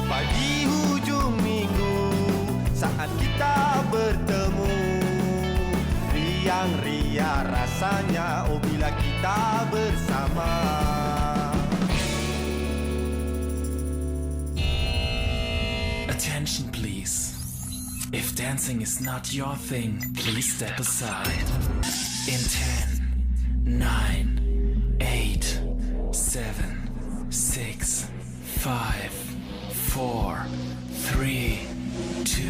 Pagi hujung minggu saat kita bertemu, riang ria rasanya oh bila kita bersama. Attention please. If dancing is not your thing, please step aside. In 10, 9, 8, 7, 6, 5, 4, 3, 2,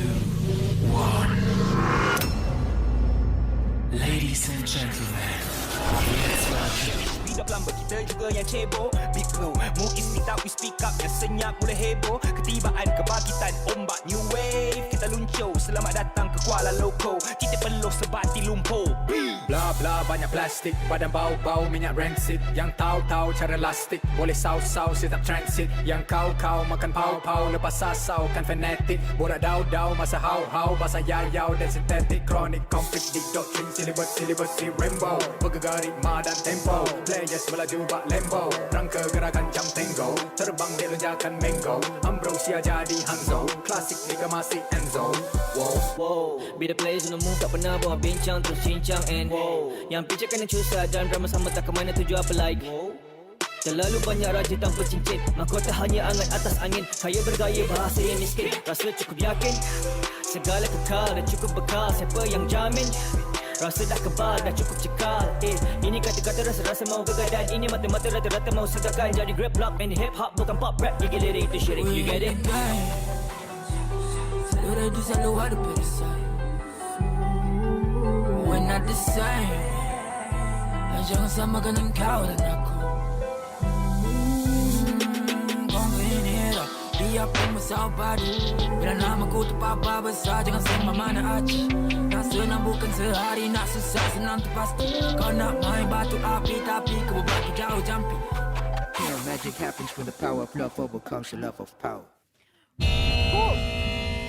1. Ladies and gentlemen, let's welcome. Tidak pelamba kita juga yang cebok. Big Blue, Muiz minta we speak up. Yang senyap mulai heboh. Ketibaan kebangkitan ombak new wave. Kita luncur, selamat datang ke Kuala Loko. Kita peluh sebati lumpur. Bla bla banyak plastik, badan bau-bau minyak rancid. Yang tahu-tahu cara lastik, boleh saus-saus tetap transit. Yang kau-kau makan pau-pau, lepas sasau kan fanatik. Borak dau-dau masa hau-hau, basah yayau dan sintetik. Kronik konflik di doktrin, silibet si rainbow. Bergegar ritma dan tempo, players melaju bak lembo. Rangka gerakan jam tango, terbang dia lonjakan mango. Ambrosia jadi Hanzo, klasik liga masih Enzo. Wow, be the players on the move, tak pernah buat bincang terus cincang and yang picakkan yang susah dan drama sama tak ke mana tuju apa like. Terlalu banyak raja tanpa cincin, mahkota hanya angan atas angin. Kaya bergaya bahasa yang miskin, rasa cukup yakin segala kekal dan cukup bekal. Siapa yang jamin? Rasa dah kebal, dah cukup cekal. Ini kata-kata rasa-rasa mau gagal. Dan ini mata-mata rata-rata mau segagal. Jadi grab block and hip hop bukan pop rap. Gigi lirik itu syirik, you get it? Selalu ready, selalu ada pada saya. We're not the same. Jangan samakan engkau dan aku. Kongen era, biar pun mesau padu. Bila namaku terpapar besar, jangan sembah mana aja. Nak senang bukan sehari, nak susah senang tu pasti. Kau nak main batu api, tapi kau berbagi jauh jampi. Yeah, magic happens when the power of love overcomes the love of power.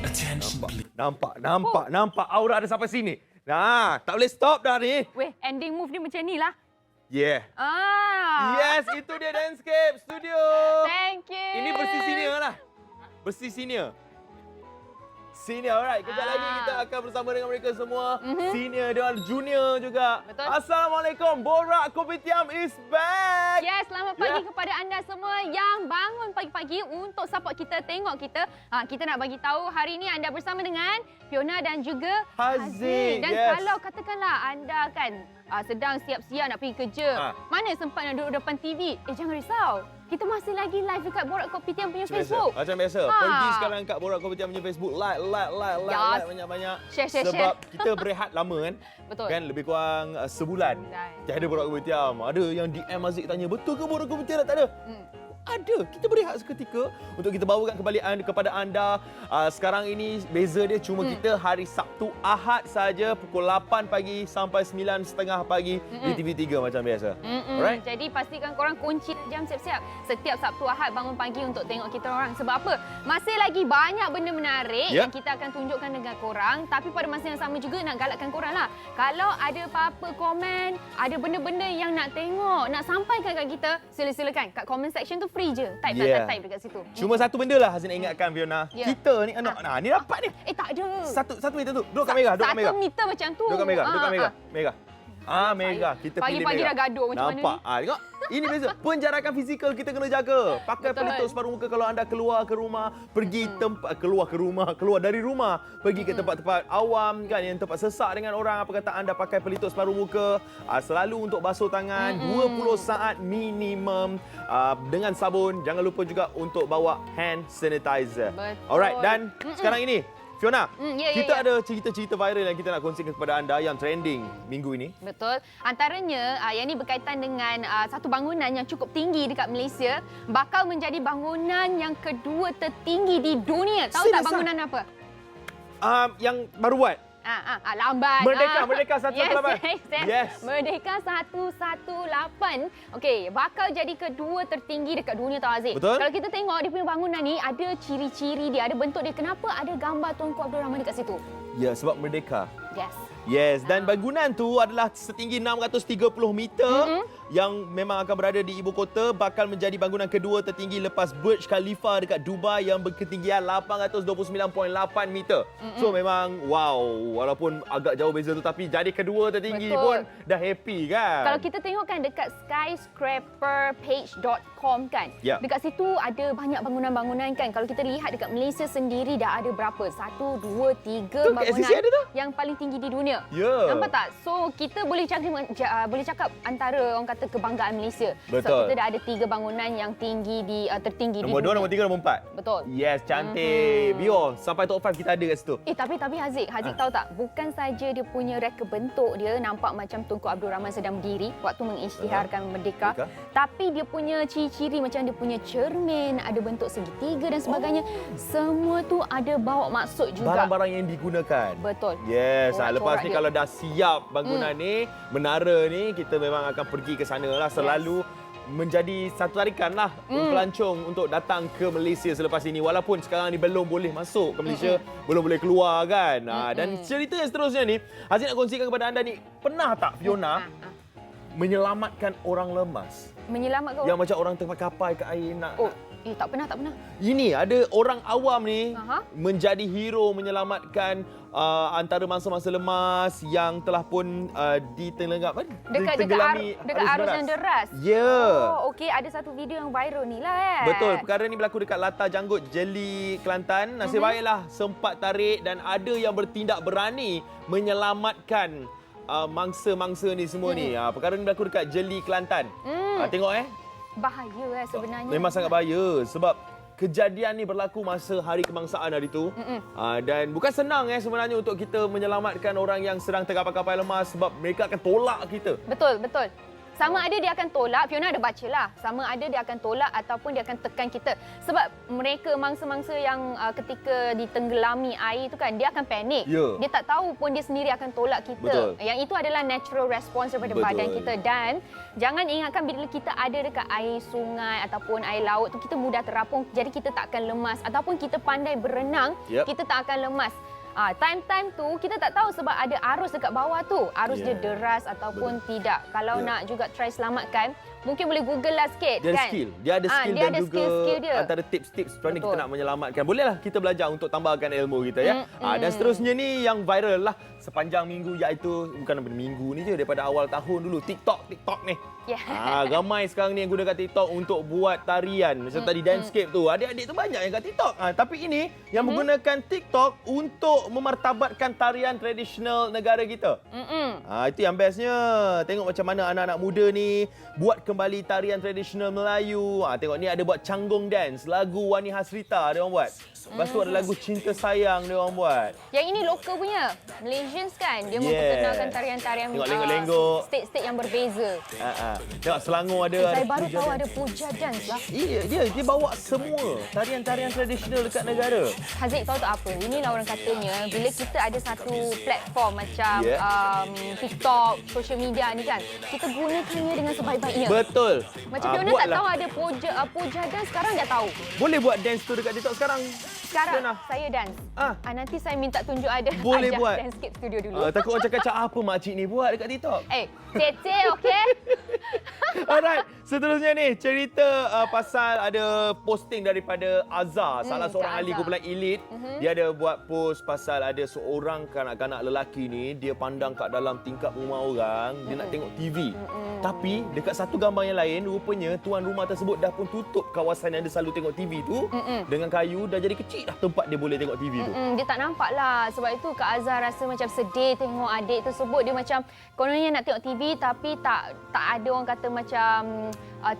Attention please. Nampak aura ada sampai sini. Nah, tak boleh stop dah ni. Weh, ending move ni macam ni lah. Yeah. Yes, itu dia Dancescape Studio. Thank you. Ini bersih senior lah. Bersih senior. Senior, alright. Kejap lagi kita akan bersama dengan mereka semua. Senior dan junior juga. Betul. Assalamualaikum. Borak Kopitiam is back. Yes, selamat pagi kepada anda semua yang bangun pagi-pagi untuk support kita, tengok kita. Kita nak bagi tahu hari ini anda bersama dengan Fiona dan juga Haziq. Dan yes. kalau katakanlah anda kan sedang siap-siap nak pergi kerja, mana sempat nak duduk depan TV? Jangan risau. Kita masih lagi live dekat Borak Kopitiam punya Facebook. Macam biasa. Pergi sekarang kat Borak Kopitiam punya Facebook. Like banyak-banyak. Share. Sebab kita berehat lama kan. Betul. Kan lebih kurang sebulan. Tiada Borak Kopitiam. Ada yang DM Haziq tanya, betul ke Borak Kopitiam tak ada? Ada. Kita berehat seketika untuk kita bawakan kembali kepada anda. Sekarang ini beza dia cuma kita hari Sabtu Ahad saja pukul 8 pagi sampai 9.30 pagi di TV3 macam biasa. Alright? Jadi pastikan korang kunci jam siap-siap setiap Sabtu Ahad bangun pagi untuk tengok kita orang. Sebab apa? Masih lagi banyak benda menarik yang kita akan tunjukkan dengan korang. Tapi pada masa yang sama juga nak galakkan korang lah. Kalau ada apa-apa komen, ada benda-benda yang nak tengok, nak sampaikan kat kita, sila-silakan. Kat comment section tu free je. Type dekat situ. Cuma satu benda lah Haziq nak ingatkan Fiona. Kita ni ni dapat ni. Tak ada. Satu meter tu. Duduk kat Mega. Satu meter macam tu. Duduk kat Mega. Mega. Mega. Kita pilih Mega. Pagi-pagi dah gaduh macam mana ni. Nampak? Tengok. Ini beza. Penjarakan fizikal kita kena jaga. Pakai pelitup separuh muka kalau anda keluar ke rumah, pergi tempat keluar dari rumah, pergi ke tempat-tempat awam kan yang tempat sesak dengan orang, apa kata anda pakai pelitup separuh muka, selalu untuk basuh tangan 20 saat minimum dengan sabun. Jangan lupa juga untuk bawa hand sanitizer. Betul. Alright, dan sekarang ini Fiona, kita ada cerita-cerita viral yang kita nak kongsikan kepada anda yang trending minggu ini. Betul. Antaranya, yang ini berkaitan dengan satu bangunan yang cukup tinggi dekat Malaysia. Bakal menjadi bangunan yang kedua tertinggi di dunia. Tahu tak bangunan apa? Yang baru buat. Lambat. Merdeka 118. Yes. Merdeka 118. Okey, bakal jadi kedua tertinggi dekat dunia tau Haziq. Betul. Kalau kita tengok dia punya bangunan ni ada ciri-ciri dia, ada bentuk dia. Kenapa ada gambar Tunku Abdul Rahman dekat situ? Ya, sebab merdeka. Yes. Yes, dan bangunan tu adalah setinggi 630 meter yang memang akan berada di ibu kota, bakal menjadi bangunan kedua tertinggi lepas Burj Khalifa dekat Dubai yang berketinggian 829.8 meter. So memang wow, walaupun agak jauh beza tu tapi jadi kedua tertinggi pun dah happy kan. Kalau kita tengok kan dekat skyscraperpage.com kan, dekat situ ada banyak bangunan-bangunan kan. Kalau kita lihat dekat Malaysia sendiri dah ada berapa? 1, 2, 3 bangunan yang paling tinggi di dunia. Nampak tak? So kita boleh cakap antara orang kata kebanggaan Malaysia. Sebab kita dah ada 3 bangunan yang tinggi tertinggi nombor di dunia. Nombor 2, nombor 3, nombor 4. Betul. Yes, cantik. Bio, sampai top 5 kita ada kat situ. Tapi Haziq tahu tak? Bukan saja dia punya reka bentuk dia nampak macam Tunku Abdul Rahman sedang berdiri waktu mengisytiharkan Merdeka. Tapi dia punya ciri-ciri macam dia punya cermin, ada bentuk segitiga dan sebagainya. Semua tu ada bawa maksud juga. Barang-barang yang digunakan. Betul. Yes, lepas ni dia. kalau dah siap bangunan ni, menara ni, kita memang akan pergi ke sana lah. Selalu menjadi satu tarikan lah pelancong untuk datang ke Malaysia selepas ini. Walaupun sekarang ni belum boleh masuk ke Malaysia, belum boleh keluar kan. Dan cerita yang seterusnya ni, Haziq nak kongsikan kepada anda ni, pernah tak Fiona menyelamatkan orang lemas? Menyelamatkan yang macam orang terkapai ke air nak... tak pernah. Ini ada orang awam ni menjadi hero menyelamatkan antara mangsa-mangsa lemas yang telah pun ditenggelamat dekat arus yang deras. Okey, ada satu video yang viral ni lah Betul, perkara ni berlaku dekat Latar Janggut, Jeli, Kelantan. Nasib baiklah sempat tarik dan ada yang bertindak berani menyelamatkan mangsa-mangsa ni semua ni. Perkara ni berlaku dekat Jeli, Kelantan. Tengok bahaya sebenarnya. Memang sangat bahaya sebab kejadian ni berlaku masa Hari Kebangsaan hari tu. Dan bukan senang sebenarnya untuk kita menyelamatkan orang yang sedang terkapai-kapai lemas sebab mereka akan tolak kita. Betul. Sama ada dia akan tolak, Fiona ada baca lah. Sama ada dia akan tolak ataupun dia akan tekan kita. Sebab mereka mangsa-mangsa yang ketika ditenggelami air tu kan, dia akan panik. Dia tak tahu pun dia sendiri akan tolak kita. Yang itu adalah natural response daripada badan kita. Dan jangan ingatkan bila kita ada dekat air sungai ataupun air laut tu, kita mudah terapung. Jadi kita tak akan lemas. Ataupun kita pandai berenang, kita tak akan lemas. Time-time tu kita tak tahu sebab ada arus dekat bawah tu. Arus dia deras ataupun tidak. Kalau nak juga try selamatkan, mungkin boleh Google lah sikit. Dia ada skill. Dia ada skill dia dan ada juga skill dia. antara tips-tips mana kita nak menyelamatkan. Bolehlah kita belajar untuk tambahkan ilmu kita ya. Dan seterusnya ni yang viral lah sepanjang minggu, iaitu bukan minggu ni je, daripada awal tahun dulu. TikTok ni. Ramai sekarang ni yang gunakan TikTok untuk buat tarian. Macam tadi Dancescape tu. Adik-adik tu banyak yang kat TikTok. Tapi ini yang menggunakan TikTok untuk memartabatkan tarian tradisional negara kita. Itu yang bestnya. Tengok macam mana anak-anak muda ni buat kembali tarian tradisional Melayu. Tengok ni ada buat Canggung Dance, lagu Wani Hasrita dia orang buat. Lepas tu ada lagu Cinta Sayang dia orang buat. Yang ini lokal punya. Malaysians kan, dia memperkenalkan tarian-tarian state-state yang berbeza. Tengok Selangor ada. Saya baru tahu ada Puja Dance lah. Dia bawa semua tarian-tarian tradisional dekat negara. Haziq tahu tak apa? Inilah orang katanya bila kita ada satu platform macam TikTok, social media ni kan, kita gunakannya dengan sebaik-baiknya. Betul. Macam Fiona tak tahu ada Puja Dance, sekarang dah tahu. Boleh buat dance tu dekat TikTok sekarang? Sekarang saya dance. Nanti saya minta tunjuk ada. Boleh buat. Dancescape studio dulu. Takut orang cakap apa makcik ni buat dekat TikTok. Cece, okey? Alright, seterusnya ni cerita pasal ada posting daripada Azhar, salah seorang ahli kumpulan elit. Dia ada buat post pasal ada seorang kanak-kanak lelaki ni, dia pandang kat dalam tingkap rumah orang, dia nak tengok TV. Tapi dekat satu gambar yang lain, rupanya tuan rumah tersebut dah pun tutup kawasan yang dia selalu tengok TV tu dengan kayu, dah jadi kecil dah tempat dia boleh tengok TV tu. Dia tak nampak lah. Sebab itu Kak Azhar rasa macam sedih tengok adik tersebut. Dia macam kononnya nak tengok TV tapi tak ada orang kata macam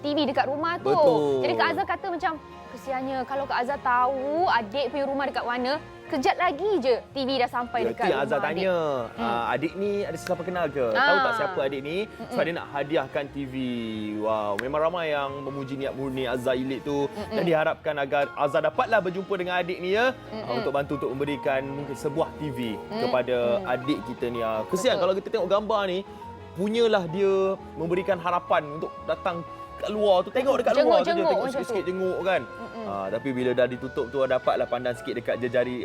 TV dekat rumah tu. Betul. Jadi Kak Azhar kata macam kesiannya kalau Kak Azhar tahu adik punya rumah dekat mana, kejap lagi je TV dah sampai dekat rumah Azhar tanya, adik ni ada sesiapa kenal ke? Tahu tak siapa adik ni? Sebab dia nak hadiahkan TV. Wow, memang ramai yang memuji niat murni Azhar Elite tu. Dan diharapkan agar Azhar dapatlah berjumpa dengan adik ni untuk bantu untuk memberikan mungkin sebuah TV kepada adik kita ni. Kesian kalau kita tengok gambar ni, punyalah dia memberikan harapan untuk datang kat luar tu. Tengok dekat luar tu je. Jenguk-jenguk Tengok macam sikit-sikit jenguk kan. Tapi bila dah ditutup tu dapatlah pandang sikit dekat jari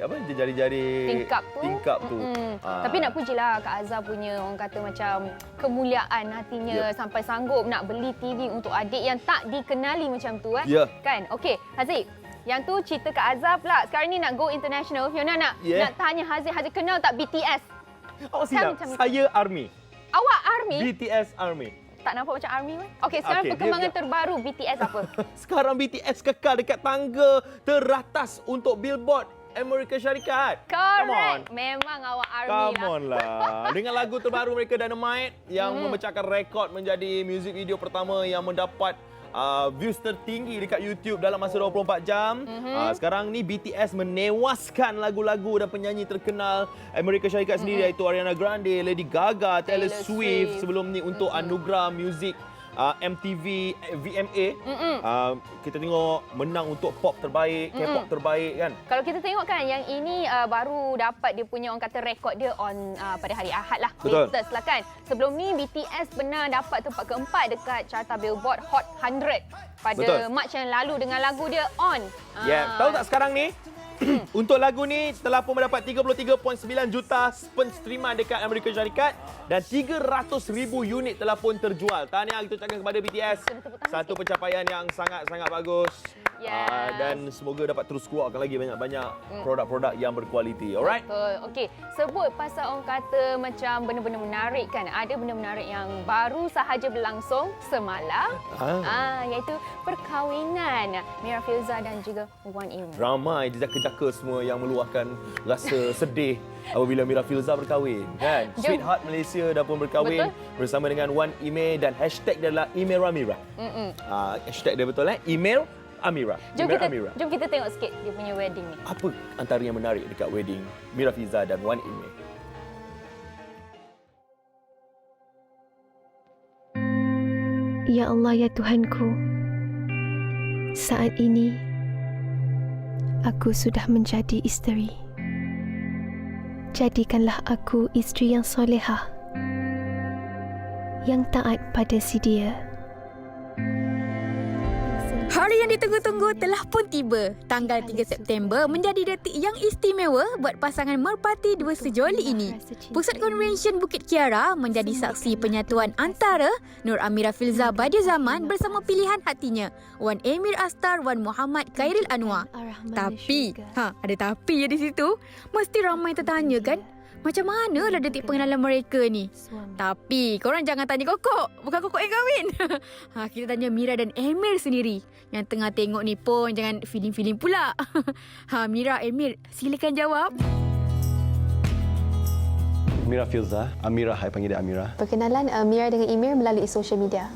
tingkap tu. Tapi nak pujilah Kak Azhar punya orang kata macam kemuliaan hatinya sampai sanggup nak beli TV untuk adik yang tak dikenali macam tu kan. Okey, Haziq. Yang tu cerita Kak Azhar pula. Sekarang ni nak go international. Fiona nak tanya Haziq kenal tak BTS? Awak silap. Saya ARMY. Awak ARMY? BTS ARMY. Tak nampak macam ARMY kan? Okey, sekarang perkembangan terbaru BTS apa? Sekarang BTS kekal dekat tangga teratas untuk Billboard Amerika Syarikat. Correct. Memang awak ARMY lah. Come on lah. Dengan lagu terbaru mereka Dynamite yang memecahkan rekod menjadi muzik video pertama yang mendapat views tertinggi dekat YouTube dalam masa 24 jam. Sekarang ni BTS menewaskan lagu-lagu dan penyanyi terkenal Amerika Syarikat sendiri iaitu Ariana Grande, Lady Gaga, Taylor Swift sebelum ni untuk anugerah muzik MTV VMA. Kita tengok menang untuk pop terbaik, K-pop terbaik kan. Kalau kita tengok kan yang ini baru dapat dia punya orang kata rekod dia on pada hari Ahad lah. Betul. Latest lah kan. Sebelum ni BTS pernah dapat tempat keempat dekat carta Billboard Hot 100 pada Mac yang lalu dengan lagu dia On. Tahu tak sekarang ni untuk lagu ni telah pun mendapat 33.9 juta penstriman dekat Amerika Syarikat dan 300,000 unit telah pun terjual. Tahniah kita ucapkan kepada BTS. Satu pencapaian yang sangat-sangat bagus. Dan semoga dapat terus keluarkan lagi banyak-banyak produk-produk yang berkualiti. Alright? Betul. Okey, sebut pasal orang kata macam benda-benda menarik kan. Ada benda menarik yang baru sahaja berlangsung semalam. Iaitu perkahwinan Mira Filzah dan juga Wan Imran. Ramai jejaka-jejaka semua yang meluahkan rasa sedih apabila Mira Filzah berkahwin kan. Sweetheart Malaysia dah pun berkahwin bersama dengan Wan Email dan hashtag dia adalah Email Amira. Hashtag dia betul Email Amira. Jom kita tengok sikit dia punya wedding ni. Apa antara yang menarik dekat wedding Mira Filzah dan Wan Email? Ya Allah, ya Tuhanku, saat ini aku sudah menjadi isteri. Jadikanlah aku isteri yang solehah, yang taat pada si dia. Hari yang ditunggu-tunggu telah pun tiba. Tanggal 3 September menjadi detik yang istimewa buat pasangan merpati dua sejoli ini. Pusat Konvensyen Bukit Kiara menjadi saksi penyatuan antara Nur Amira Filzah Badiazaman bersama pilihan hatinya, Wan Emir Astar Wan Muhammad Khairil Anwar. Tapi, ada tapi ya di situ. Mesti ramai tertanya kan? Macam manalah detik pengenalan mereka ni? Tapi korang jangan tanya Kokok. Bukan Kokok yang kahwin. Kita tanya Mira dan Emir sendiri. Yang tengah tengok ni pun jangan feeling-feeling pula. Mira, Emir, silakan jawab. Mira Filzah, Amira, saya panggil dia Amira. Perkenalan Mira dengan Emir melalui social media.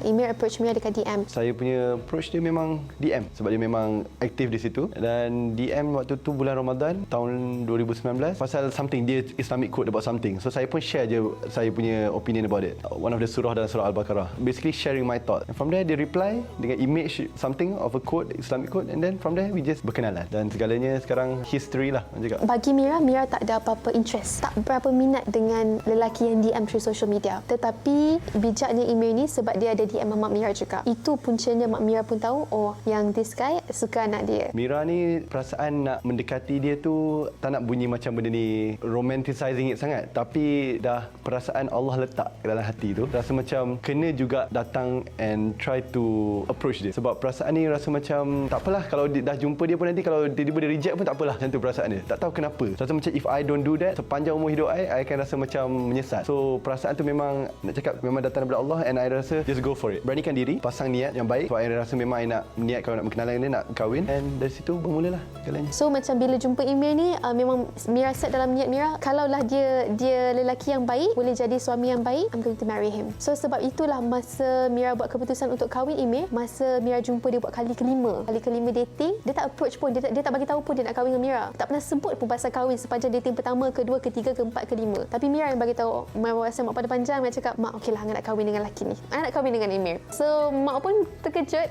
Emir approach Mira dekat DM. Saya punya approach dia memang DM sebab dia memang aktif di situ. Dan DM waktu tu bulan Ramadan tahun 2019 pasal something, dia Islamic quote about something. So saya pun share je saya punya opinion about it. One of the surah dalam surah Al-Baqarah. Basically sharing my thought. And from there dia reply dengan image something of a quote, Islamic quote, and then from there we just berkenalan. Dan segalanya sekarang history lah juga. Bagi Mira tak ada apa-apa interest. Tak berapa minat dengan lelaki yang DM through social media. Tetapi bijaknya Emir ni sebab dia ada DM Mak Mira juga. Itu puncanya Mak Mira pun tahu, oh yang this guy suka anak dia. Mira ni perasaan nak mendekati dia tu tak nak bunyi macam benda ni romanticizing it sangat. Tapi dah perasaan Allah letak dalam hati tu. Rasa macam kena juga datang and try to approach dia. Sebab perasaan ni rasa macam tak apalah kalau dah jumpa dia pun nanti kalau tiba-tiba dia reject pun tak apalah. Macam tu perasaan dia. Tak tahu kenapa. Rasa macam if I don't do that sepanjang umur hidup I akan rasa macam menyesal. So perasaan tu memang nak cakap memang datang daripada Allah and I rasa just go for it. Beranikan diri, pasang niat yang baik. Sebab I rasa memang I nak niat kalau nak berkenalan dengan dia, nak kahwin, and dari situ bermulalah segalanya. So macam bila jumpa Emir ni memang Mira set dalam niat Mira, kalaulah dia lelaki yang baik, boleh jadi suami yang baik, I'm going to marry him. So sebab itulah masa Mira buat keputusan untuk kahwin Emir, masa Mira jumpa dia buat kali kelima dating, dia tak approach pun, dia tak bagi tahu pun dia nak kahwin dengan Mira. Tak pernah sebut pun pasal kahwin sepanjang dating pertama, kedua, ketiga, keempat, kelima. Tapi Mira yang bagi tahu, masa mak pada panjang, Mira cakap, mak okeylah, Angah nak kahwin dengan lelaki ni. Angah nak kahwin dengan Emir. So mak pun terkejut.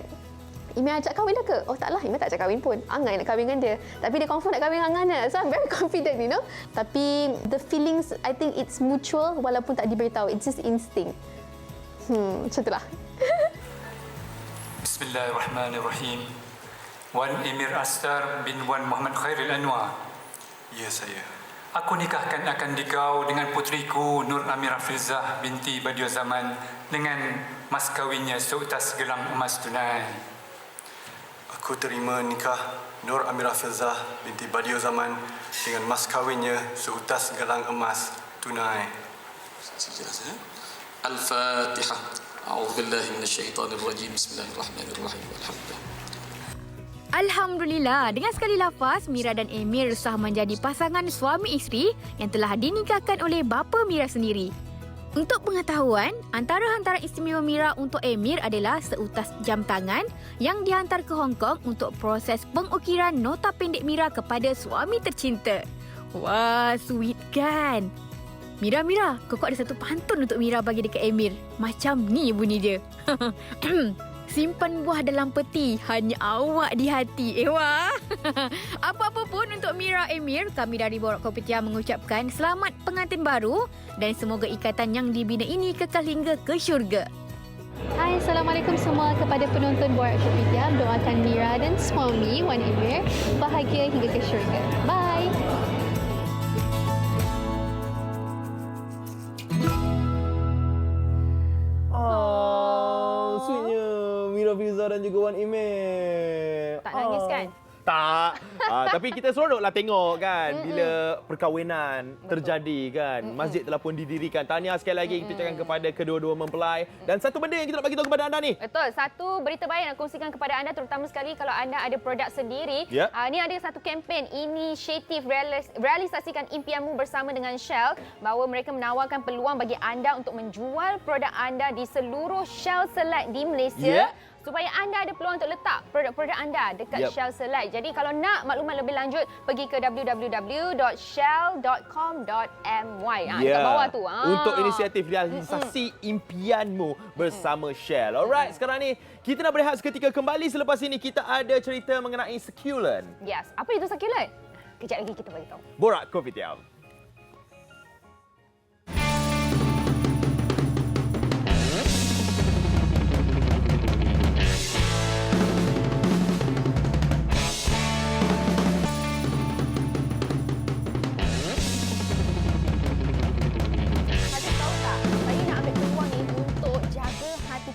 Emir ajak kahwin dah ke? Oh taklah, Emir tak ajak kahwin pun. Angah yang nak kahwin dengan dia. Tapi dia confirm nak kahwin dengan Angah. So I'm very confident, you know. Tapi the feelings, I think it's mutual walaupun tak diberitahu. It's just instinct. Macam itulah. Bismillahirrahmanirrahim. Wan Emir Astar bin Wan Muhammad Khairil Anwar. Ya, saya. Aku nikahkan akan dikau dengan putriku Nur Amirah Filzah binti Badiou Zaman dengan mas kawinnya seutas gelang emas tunai. Aku terima nikah Nur Amirah Filzah binti Badiou Zaman dengan mas kawinnya seutas gelang emas tunai. Al-Fatihah. A'udzubillahi minasyaitonirrajim. Bismillahirrahmanirrahim. Alhamdulillah. Alhamdulillah, dengan sekali lafaz, Mira dan Emir sah menjadi pasangan suami isteri yang telah dinikahkan oleh bapa Mira sendiri. Untuk pengetahuan, antara hantaran istimewa Mira untuk Emir adalah seutas jam tangan yang dihantar ke Hong Kong untuk proses pengukiran nota pendek Mira kepada suami tercinta. Wah, sweet kan? Mira, kau ada satu pantun untuk Mira bagi dekat Emir. Macam ni bunyi dia. Simpan buah dalam peti, hanya awak di hati. Wah. Apa-apa pun untuk Mira Emir, kami dari Borak Kopitiam mengucapkan selamat pengantin baru dan semoga ikatan yang dibina ini kekal hingga ke syurga. Hai, Assalamualaikum semua kepada penonton Borak Kopitiam. Doakan Mira dan suami Wan Emir bahagia hingga ke syurga. Bye. Sweetnya Mira Filzah dan juga Wan Emir. Tak nangis kan? Tak. Tapi kita seronoklah tengok kan bila perkahwinan terjadi kan. Masjid telah pun didirikan. Tahniah sekali lagi kita ucapkan kepada kedua-dua mempelai. Dan satu benda yang kita nak bagi tahu kepada anda ni. Betul. Satu berita baik nak kongsikan kepada anda, terutama sekali kalau anda ada produk sendiri. Yeah. Ini ada satu kempen inisiatif realisasikan impianmu bersama dengan Shell, bahawa mereka menawarkan peluang bagi anda untuk menjual produk anda di seluruh Shell Select di Malaysia. Yeah. Supaya anda ada peluang untuk letak produk-produk anda dekat Shell Select. Jadi kalau nak maklumat lebih lanjut, pergi ke www.shell.com.my. Dekat bawah tu. Untuk inisiatif realisasi impianmu bersama Shell. Alright, sekarang ni kita nak berehat seketika. Kembali selepas ini kita ada cerita mengenai succulent. Yes. Apa itu succulent? Kejap lagi kita beritahu. Borak Kopitiam.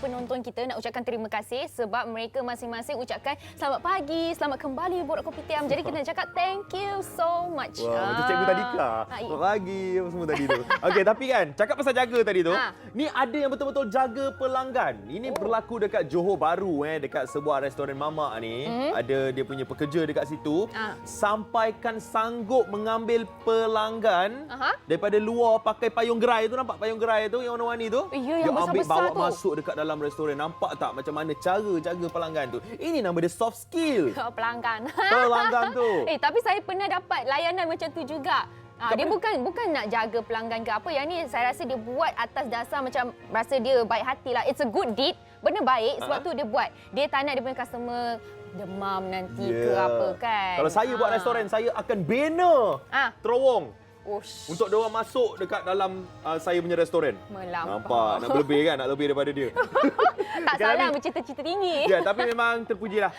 Penonton kita nak ucapkan terima kasih sebab mereka masing-masing ucapkan selamat pagi, selamat kembali Borak Kopitiam. Jadi kita nak cakap thank you so much. Wah, macam cikgu tadi kah? Selamat pagi apa semua tadi tu. Okey, tapi kan cakap pasal jaga tadi tu, ni ada yang betul-betul jaga pelanggan. Ini berlaku dekat Johor Bahru dekat sebuah restoran mamak ni. Ada dia punya pekerja dekat situ. Sampaikan sanggup mengambil pelanggan daripada luar pakai payung gerai tu, nampak payung gerai tu yang warna-warni tu? Ya, yang dia ambil besar-besar bawa masuk dekat dalam restoran. Nampak tak macam mana cara jaga pelanggan tu? Ini nama dia soft skill. Pelanggan. Pelanggan tu. Tapi saya pernah dapat layanan macam tu juga. Dia bukan nak jaga pelanggan ke apa. Yang ni saya rasa dia buat atas dasar macam rasa dia baik hati lah. It's a good deed. Benda baik sebab tu dia buat. Dia tak nak dia punya customer demam nanti ke apa kan. Kalau saya buat restoran, saya akan banner terowong. Untuk dia orang masuk dekat dalam saya punya restoran. Nampak? Nak lebih kan? Nak lebih daripada dia. Tak salah bercita-cita tinggi. Ya, tapi memang terpujilah.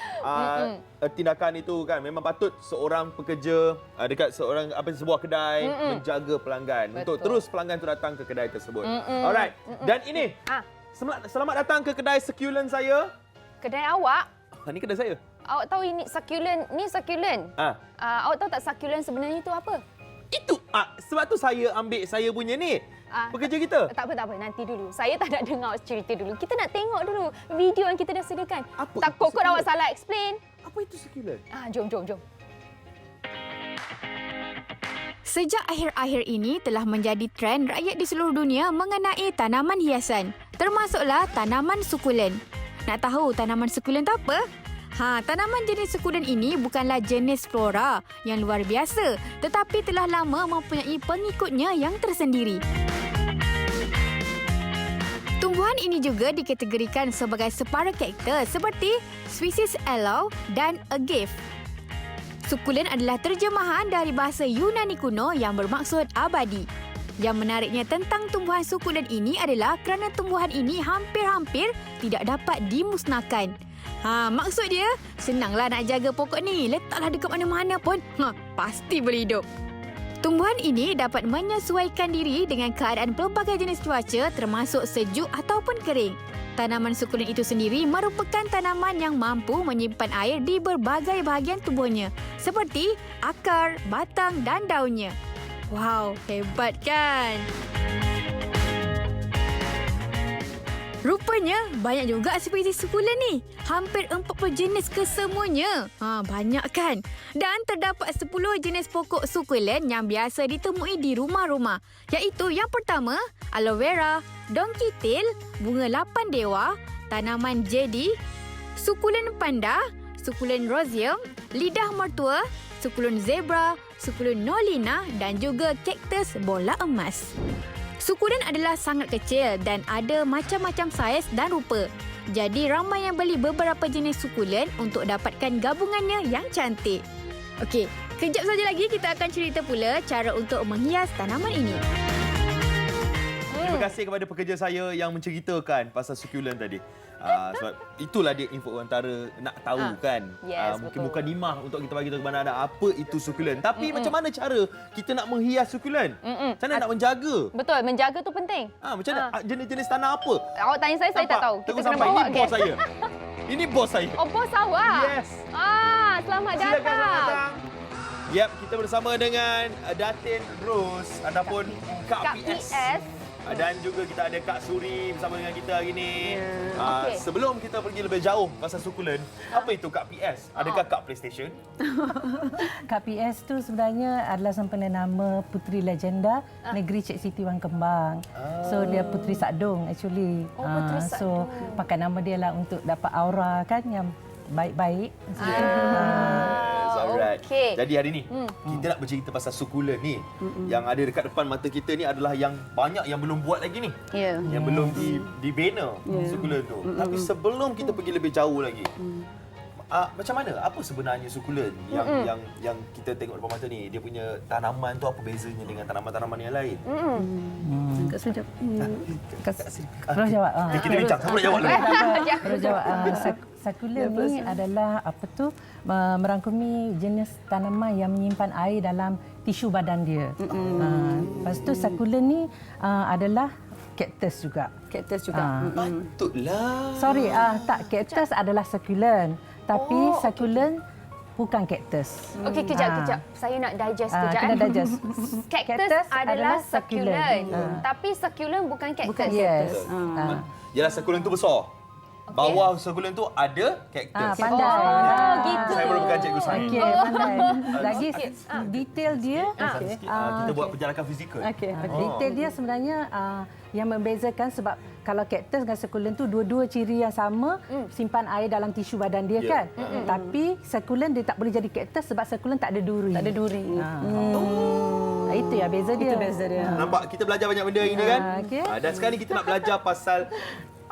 Tindakan itu kan memang patut seorang pekerja dekat sebuah kedai menjaga pelanggan. Betul. Untuk terus pelanggan tu datang ke kedai tersebut. Alright. Dan ini, selamat datang ke kedai succulent saya. Kedai awak? Ini kedai saya. Awak tahu ini succulent? Ni succulent. Awak tahu tak succulent sebenarnya itu apa? Itu sebab tu saya ambil saya punya ni. Pekerja kita. Tak apa. Nanti dulu. Saya tak nak dengar cerita dulu. Kita nak tengok dulu video yang kita dah sediakan. Takut kot awak salah explain. Apa itu succulent? Jom. Sejak akhir-akhir ini telah menjadi trend rakyat di seluruh dunia mengenai tanaman hiasan, termasuklah tanaman sukulen. Nak tahu tanaman sukulen tu apa? Tanaman jenis sukulen ini bukanlah jenis flora yang luar biasa, tetapi telah lama mempunyai pengikutnya yang tersendiri. Tumbuhan ini juga dikategorikan sebagai separa karakter seperti spesies aloe dan agave. Sukulen adalah terjemahan dari bahasa Yunani kuno yang bermaksud abadi. Yang menariknya tentang tumbuhan sukulen ini adalah kerana tumbuhan ini hampir-hampir tidak dapat dimusnahkan. Maksud dia, senanglah nak jaga pokok ni. Letaklah dekat mana-mana pun, pasti boleh hidup. Tumbuhan ini dapat menyesuaikan diri dengan keadaan pelbagai jenis cuaca termasuk sejuk ataupun kering. Tanaman sukulen itu sendiri merupakan tanaman yang mampu menyimpan air di berbagai bahagian tubuhnya seperti akar, batang dan daunnya. Wow, hebat kan? Rupanya banyak juga spesies sukulen ni. Hampir 40 jenis kesemuanya. Banyak kan? Dan terdapat 10 jenis pokok sukulen yang biasa ditemui di rumah-rumah. Iaitu yang pertama, aloe vera, donkey tail, bunga lapan dewa, tanaman jedi, sukulen panda, sukulen roseum, lidah mertua, sukulen zebra, sukulen nolina dan juga kaktus bola emas. Sukulen adalah sangat kecil dan ada macam-macam saiz dan rupa. Jadi ramai yang beli beberapa jenis sukulen untuk dapatkan gabungannya yang cantik. Okey, kejap saja lagi kita akan cerita pula cara untuk menghias tanaman ini. Terima kasih kepada pekerja saya yang menceritakan pasal sukulen tadi. Sebab itulah dia info antara nak tahu kan. Yes, mungkin betul. bukan dimah untuk kita bagi tahu kepada anda apa itu sukulen. Tapi macam mana cara kita nak menghias sukulen? Macam mana nak menjaga? Betul, menjaga tu penting. Macam mana jenis-jenis tanah apa? Awak tanya saya tak tahu. Kita kena sampai bawa ini bos saya. Ini bos saya. Oh, bos awak? Yes. Selamat Silakan, datang. selamat datang. Yep, kita bersama dengan Datin Rose ataupun Kak PS. Dan juga kita ada Kak Suri bersama dengan kita hari ini. Okey. Sebelum kita pergi lebih jauh pasal sukulen, apa itu Kak PS? Adakah Kak PlayStation? Kak PS tu sebenarnya adalah sempena nama Puteri Legenda Negeri Cik Siti Wan Kembang. So dia Puteri Sakdong actually. Puteri So pakai nama dia lah untuk dapat aura kan yang baik-baik. Alright. Okey. Jadi hari ni kita nak bercerita pasal sukulen ni. Yang ada dekat depan mata kita ni adalah yang banyak yang belum buat lagi ni. Yang belum dibina sukulen tu. Tapi sebelum kita pergi lebih jauh lagi. Macam mana? Apa sebenarnya sukulen yang kita tengok depan mata ni? Dia punya tanaman tu apa bezanya dengan tanaman-tanaman yang lain? Kak Suri jawab. Terus jawab. Kita bincang. Siapa nak jawab dulu? Terus jawab. Sukulen ni adalah merangkumi jenis tanaman yang menyimpan air dalam tisu badan dia. Lepas tu sukulen ni adalah kaktus juga. Patutlah. Sorry, tak, kaktus adalah sukulen. Tapi sukulen bukan kaktus. Okey, kejap. Saya nak digest kejap. Kita digest. Kaktus adalah sukulen. Tapi sukulen bukan kaktus. Yes. Yalah, sukulen tu besar. Bawah sukulen tu ada kaktus. Pandai. Gitu. Saya merupakan cikgu sains. Okey, pandai. Lagi detail dia. Kita buat penjarakan fizikal. Detail dia sebenarnya yang membezakan sebab kalau kaktus dengan sukulen tu dua-dua ciri yang sama, simpan air dalam tisu badan dia kan. Tapi sukulen dia tak boleh jadi kaktus sebab sukulen tak ada duri. Itu ya beza dia. Nampak kita belajar banyak benda hari ni kan? Dan sekarang ni kita nak belajar pasal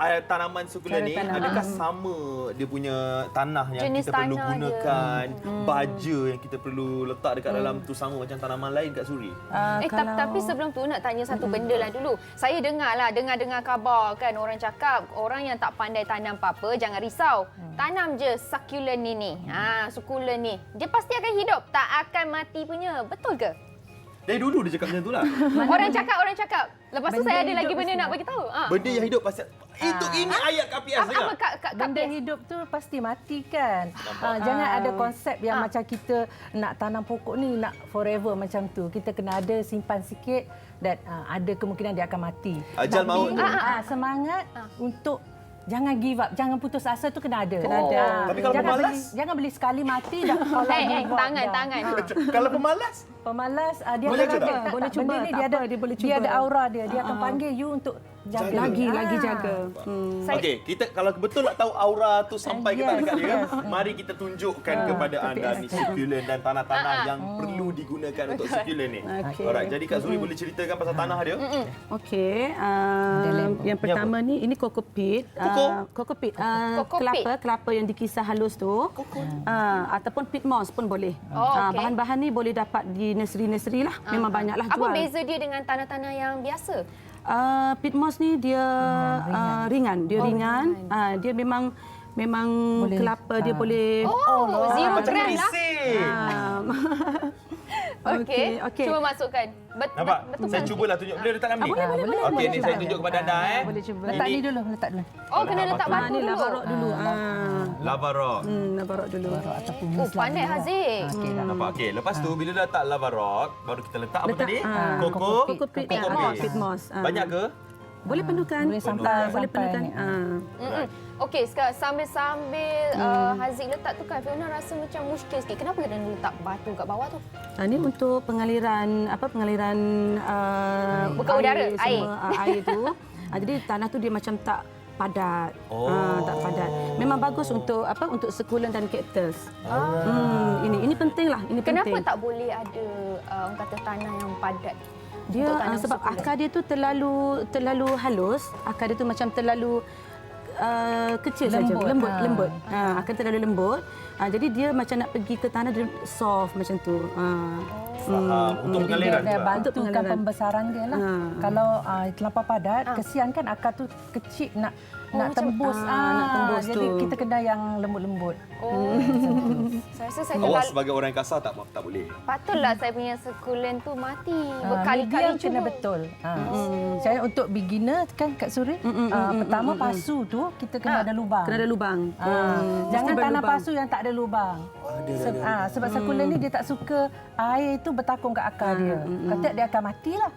tanaman sukulen ni. Adakah sama dia punya tanah yang Jenis kita perlu tanah gunakan, baja yang kita perlu letak dekat dalam tu sama macam tanaman lain Kak Suri? Tapi sebelum tu nak tanya satu benda lah dulu. Saya dengar khabar kan orang cakap orang yang tak pandai tanam apa-apa jangan risau. Tanam je sukulen ni. Sukulen ni. Dia pasti akan hidup, tak akan mati punya. Betul ke? Dari dulu dia cakap macam tu lah. Orang cakap. Lepas tu saya ada lagi benda nak bagi tahu. Benda yang hidup pasti ini ayat Kak PS dengar. Apa Kak Benda hidup tu pasti mati kan. Jangan ada konsep yang macam kita nak tanam pokok ni nak forever macam tu. Kita kena ada simpan sikit dan ada kemungkinan dia akan mati. Ajal maut tu. Semangat untuk jangan give up, jangan putus asa tu kena ada. Tapi kalau pemalas? Jangan beli sekali mati dah. Tangan. Kalau pemalas? Dia boleh akan cuba. boleh cuba. Dia boleh cuba. Dia ada aura dia. Dia akan panggil you untuk jaga. Lagi jaga. Okey, kita kalau betul nak tahu aura tu sampai kita dekat dia, mari kita tunjukkan kepada anda ni sukulen dan tanah-tanah yang perlu digunakan untuk sukulen ni. Alright, jadi Kak Suri boleh ceritakan pasal tanah dia? Okey, yang pertama ni ini kokopit. Kokopit. Kelapa yang dikisar halus tu. Ataupun pit moss pun boleh. Bahan-bahan ni boleh dapat di nursery lah. Memang banyaklah jual. Apa beza dia dengan tanah-tanah yang biasa? Pit moss ni dia ringan. Dia memang memang Boleh. kelapa dia boleh zero gram lah. Okey. Okey. Cuba masukkan. Nampak? Betul Saya cubalah tunjuk. Boleh letak dalam ni? Boleh. Okey, ni saya tunjuk kepada anda Boleh cuba. Letak ni dulu, letak dulu. Oh, kena letak batu Ni dulu. lava rock dulu. Lava rock. Lava rock dulu. Ataupun Oh, pandai Haziq. Okey dah. Nampak? Okey, lepas tu bila dah letak lava rock, baru kita letak apa tadi? Koko. Coco peat Peat moss. Banyak ke? Boleh penuhkan. Boleh sampai penuhkan. Okey, sekarang sambil-sambil Haziq letak tu kan, Fiona rasa macam muskil sikit. Kenapa kena letak batu kat bawah tu? Ini untuk pengaliran Bukan udara, air tu. Jadi tanah tu dia macam tak padat. Tak padat. Memang bagus untuk untuk succulent dan cactus. Ini pentinglah, ini Kenapa penting. tak boleh ada orang kata tanah yang padat? Dia untuk tanam sebab succulent? akar dia tu terlalu halus, akar dia tu macam terlalu kecil saja, lembut. Akan terlalu lembut. Jadi dia macam nak pergi ke tanah dia soft macam tu. Untuk pengaliran Dia juga. bantukan pembesaran dia lah. Kalau terlampau padat, kesian kan akar tu kecil nak tembus. nak tembus jadi tu. kita kena yang lembut-lembut. Saya rasa saya Awak sebagai orang kasar tak boleh. patutlah saya punya succulent tu mati Berkali-kali berkali-kali kena betul. Saya untuk beginner kan Kak Suri, pertama pasu tu kita kena ada lubang. Kena ada lubang. Jangan Mesti tanam berlubang. pasu yang tak ada lubang. Sebab succulent ni dia tak suka air itu bertakung kat akar dia. Kata dia akan matilah.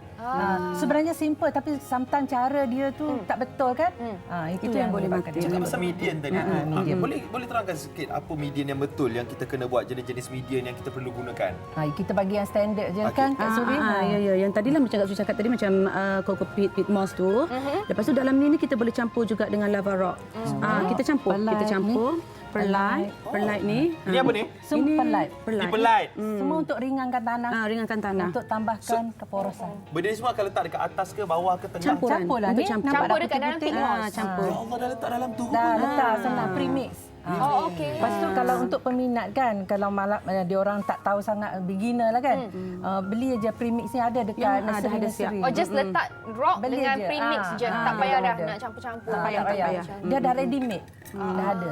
Sebenarnya simple tapi sometimes cara dia tu tak betul kan? Itu yang boleh mati. Cakap pasal median tadi tu. Boleh terangkan sikit apa median yang betul yang kita kena buat, jenis-jenis median yang kita perlu gunakan? Kita bagi yang standard je kan Kak Suri. Ya. Yang tadilah macam Kak Suri cakap tadi macam coco peat moss tu. Lepas tu dalam ni kita boleh campur juga dengan lava rock. Kita campur. Perlite ni. Ini apa ni? Semua Perlite. Semua untuk ringankan tanah. Ringankan tanah. Untuk tambahkan keporosan. Benda ni semua akan letak dekat atas ke bawah ke tengah? Campurlah ni. Campur dekat dalam pit moss. Campur. Ya Allah, dah letak dalam tu. Dah letak senang premix. Oh, okey. Lepas tu kalau untuk peminat kan, kalau malam dia orang tak tahu sangat beginner lah kan, beli aja premix ni ada dekat nursery. Oh, just letak rock Beli dengan je. premix je. Tak payah dah nak campur-campur. Tak payah. Dia dah ready made. Dah ada.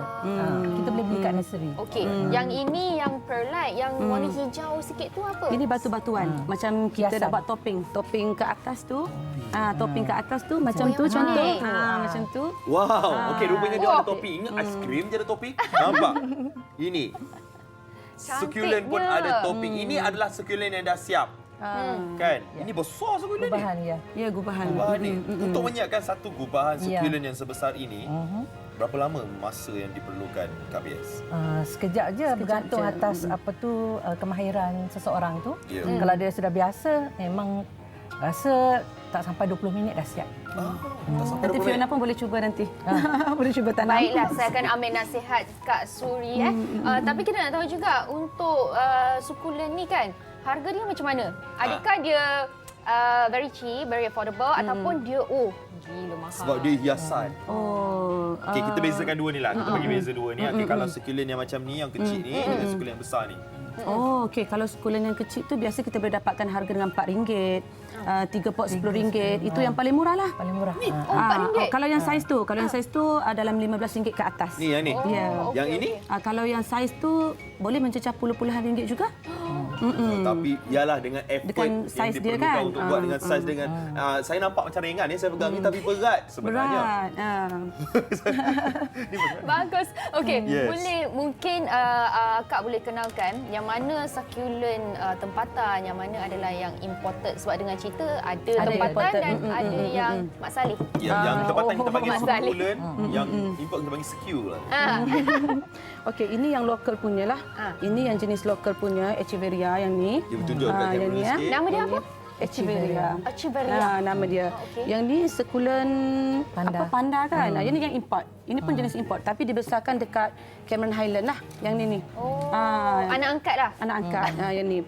Kita boleh beli kat nursery. Okey. Yang ini yang perlite, yang warna hijau sikit tu apa? Ini batu-batuan. Macam kita dah buat topping. Topping ke atas tu. Topping ke atas tu macam tu contoh. Macam tu. Wow. Okey, rupanya dia ada topping. Ingat aiskrim je ada topping. Nampak? Ini. Succulent pun ada topping. Ini adalah succulent yang dah siap. Kan? Ini besar succulent ni. Gubahan ya. Ya, gubahan. Gubahan ni. Untuk menyiapkan satu gubahan succulent yang sebesar ini, berapa lama masa yang diperlukan Kak Bias? Sekejap je bergantung atas apa tu kemahiran seseorang tu. Ya. Kalau dia sudah biasa memang rasa tak sampai 20 minit dah siap. Nanti Fiona pun boleh cuba nanti. Boleh cuba tanam. Baiklah, saya akan ambil nasihat Kak Suri. Tapi kita nak tahu juga untuk succulent ni kan, harga dia macam mana? Adakah dia very cheap, very affordable ataupun dia gila mahal? Sebab dia hiasan. Okey, kita bezakan dua ni lah. Kita bagi beza dua ni. Okey, kalau succulent yang macam ni, yang kecil ni dengan succulent yang besar ni. Okey. Kalau succulent yang kecil tu biasa kita boleh dapatkan harga dengan RM4, 3 pot RM10. Itu yang paling murah lah. Paling murah. RM4? Kalau yang saiz tu, dalam RM15 ke atas. Ni yang ni. Yang ini? Kalau yang saiz tu boleh mencecah puluh-puluhan ringgit juga. Tapi ialah dengan effort dengan yang saiz dia diperlukan kan. untuk buat dengan saiz dengan saya nampak macam ringan ni saya pegang ni tapi berat sebenarnya. Bagus. Okey, Yes. mungkin Kak boleh kenalkan yang mana succulent tempatan, yang mana adalah yang imported, sebab dengan cerita ada tempatan imported. dan ada yang Mak Saleh. Ya, yang tempatan kita bagi Mak Saleh. succulent, yang import kita bagi secure lah. Okey, ini yang lokal punya lah. Ini yang jenis lokal punya Echeveria yang ni. Dia bertunjuk dekat yang kamera ni, sikit. Nama dia apa? Echeveria. Echeveria. Nama dia. Yang ni succulent panda kan. Yang ni yang import. Ini pun jenis import tapi dibesarkan dekat Cameron Highland lah. Yang ni. Anak angkat lah. Anak angkat. Yang ni.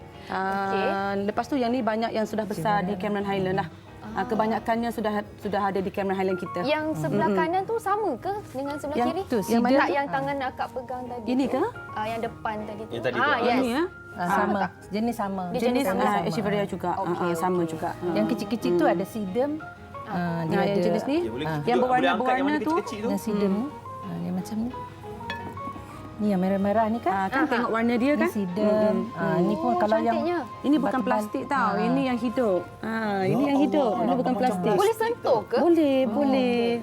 Lepas tu yang ni banyak yang sudah besar di Cameron Highland lah. Kebanyakannya sudah ada di Cameron Highland kita. Yang sebelah kanan tu sama ke dengan sebelah yang kiri? Tu, yang mana? tak yang tangan akak pegang tadi. Ini tu. ke? Yang depan tadi tu. Yang tadi tu. Yes. Ini ya. Sama. Jenis sama. Jenis Echeveria juga. Sama juga. Yang kecil-kecil tu ada sedum. Yang jenis ni, yang berwarna-warna tu. Yang sedum ni. Dia macam ni. Ni yang merah-merah ni kan? Kan tengok warna dia kan? Ni sidem. Ni pun kalau yang ini bukan plastik tau. Ini yang hidup. Ini yang hidup. Ini bukan plastik. Boleh sentuh ke? Boleh.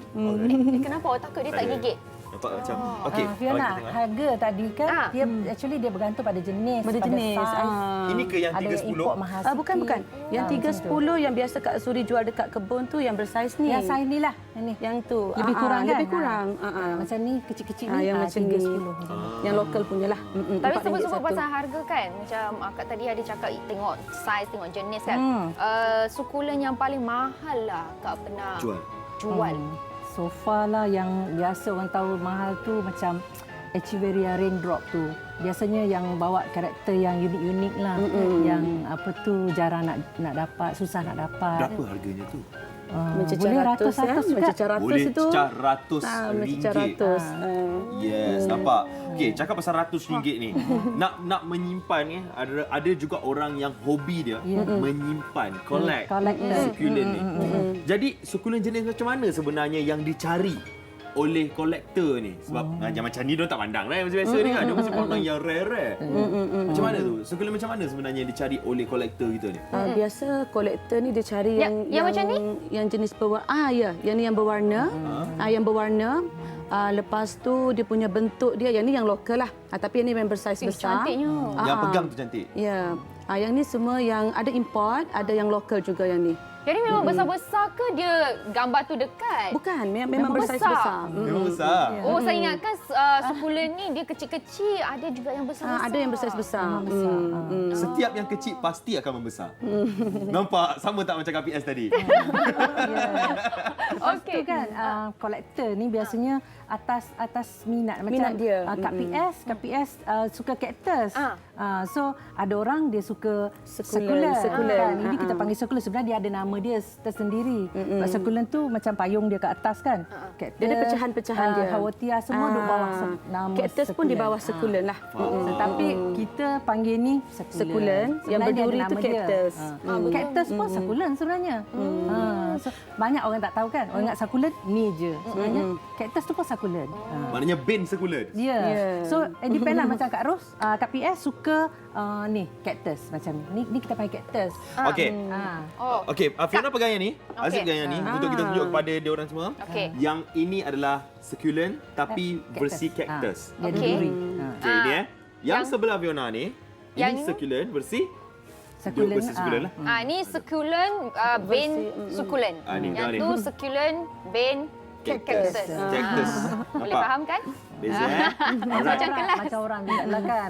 Kenapa awak takut dia tak gigit? Nampak macam. Okey. Fiona, harga tadi kan dia actually dia bergantung pada jenis. Pada jenis. Ini ke yang 310? Bukan. Yang 310 yang biasa Kak Suri jual dekat kebun tu yang bersaiz ni. Yang saiz ni lah. Yang tu. Lebih kurang kan? Lebih kurang. Macam ni kecil-kecil ni. Yang macam 310. Yang lokal punya lah. Tapi sebut-sebut pasal harga kan. Macam Kak tadi ada cakap tengok saiz, tengok jenis kan. Sukulen yang paling mahal lah Kak pernah jual. So far lah yang biasa orang tahu mahal tu macam Echeveria Raindrop tu. Biasanya yang bawa karakter yang unik-unik lah. Yang apa tu jarang nak dapat, susah nak dapat. Berapa harganya tu? Boleh ratus-ratus juga. Boleh cecah RM100. Mencecah ratus. Yes, nampak. Okey, cakap pasal RM100 ni. Nak menyimpan ada juga orang yang hobi dia menyimpan, collect sukulen ni. Jadi sukulen jenis macam mana sebenarnya yang dicari oleh kolektor ni? Sebab yang macam ni dia tak pandang lah macam biasa ni kan. Dia mesti pandang yang rare. Macam mana tu? Sukulen macam mana sebenarnya yang dicari oleh kolektor kita ni? Biasa kolektor ni dia cari yang macam ni? Yang jenis berwarna. Yang ni yang berwarna. Yang berwarna. Lepas tu dia punya bentuk dia, yang ni yang lokal lah. Tapi yang ni member saiz besar. Cantiknya. Yang pegang tu cantik. Ya. Yang ni semua yang ada import, ada yang lokal juga yang ni. Jadi memang besar-besar ke dia gambar tu dekat? Bukan, memang bersaiz besar. Memang besar. Oh, saya ingatkan sukulen ni dia kecil-kecil, ada juga yang besar-besar. Ada yang bersaiz besar. Setiap yang kecil pasti akan membesar. Nampak? Sama tak macam KPS tadi? Okey kan, kolektor ni biasanya atas minat macam dia. KPS suka kaktus. So ada orang dia suka sukulen. Kan? Ini kita panggil sukulen, sebenarnya dia ada nama dia tersendiri. Sukulen tu macam payung dia ke atas kan. Kaktus, dia ada pecahan-pecahan dia. Hawatia semua duduk bawah nama kaktus pun di bawah sukulen lah. Tetapi kita panggil ni sukulen. Yang berduri tu kaktus. Kaktus pun sukulen sebenarnya. So banyak orang tak tahu kan. Orang ingat sukulen ni je. Sebenarnya kaktus tu pun sukulen. Maknanya bin sukulen. Ya. So depend lah macam Kak Ros, Kak PS suka ni kaktus macam ni. Ni kita panggil kaktus. Okey. Okey, Fiona pegang yang ni. Aziz pegang yang ni untuk kita tunjuk kepada dia orang semua. Yang ini adalah sukulen tapi versi kaktus. Okey. Okey, ini Yang sebelah Fiona ni, ini sukulen versi sukulen lah. Ni sukulen bin sukulen. Yang tu sukulen bin kaktus. Boleh faham kan? Beza Macam kelas. Macam orang juga kan.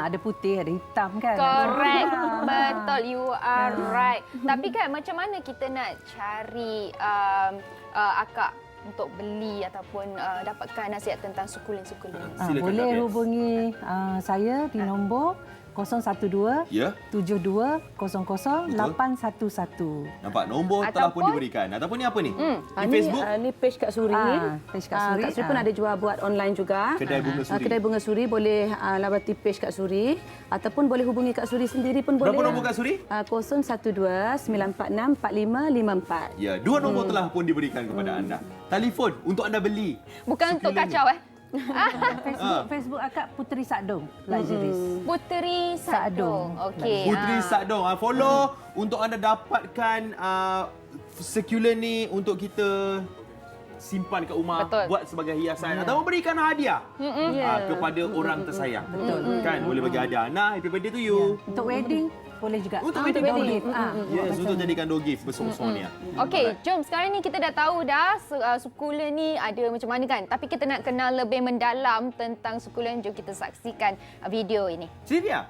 Ada putih, ada hitam kan. Correct. Betul, you are right. Tapi kan macam mana kita nak cari akak untuk beli ataupun dapatkan nasihat tentang sukulen-sukulen? Boleh hubungi saya di nombor 012 72 00 811. Nampak nombor telah pun diberikan. Ataupun ni apa ni? Di Facebook? Ni page Kak Suri. Page Kak Suri. Kak Suri pun ada jual buat online juga. Kedai Bunga Suri. Kedai Bunga Suri boleh lawati page Kak Suri ataupun boleh hubungi Kak Suri sendiri pun boleh. Berapa nombor Kak Suri? 012 946 4554. Ya, dua nombor telah pun diberikan kepada anda. Telefon untuk anda beli. Bukan untuk kacau Facebook akak Puteri Sakdong Luxuries. Puteri Sakdong. Okey. Puteri Sakdong. Follow untuk anda dapatkan sukulen ni untuk kita simpan kat rumah. Buat sebagai hiasan atau memberikan hadiah kepada orang tersayang. Kan boleh bagi hadiah. Nah, happy birthday to you. Untuk wedding boleh juga. Untuk wedding gift. Yes, untuk jadikan door gift besar-besar ni. Okey, jom sekarang ni kita dah tahu dah sukulen ni ada macam mana kan. Tapi kita nak kenal lebih mendalam tentang sukulen. Jom kita saksikan video ini. Sylvia.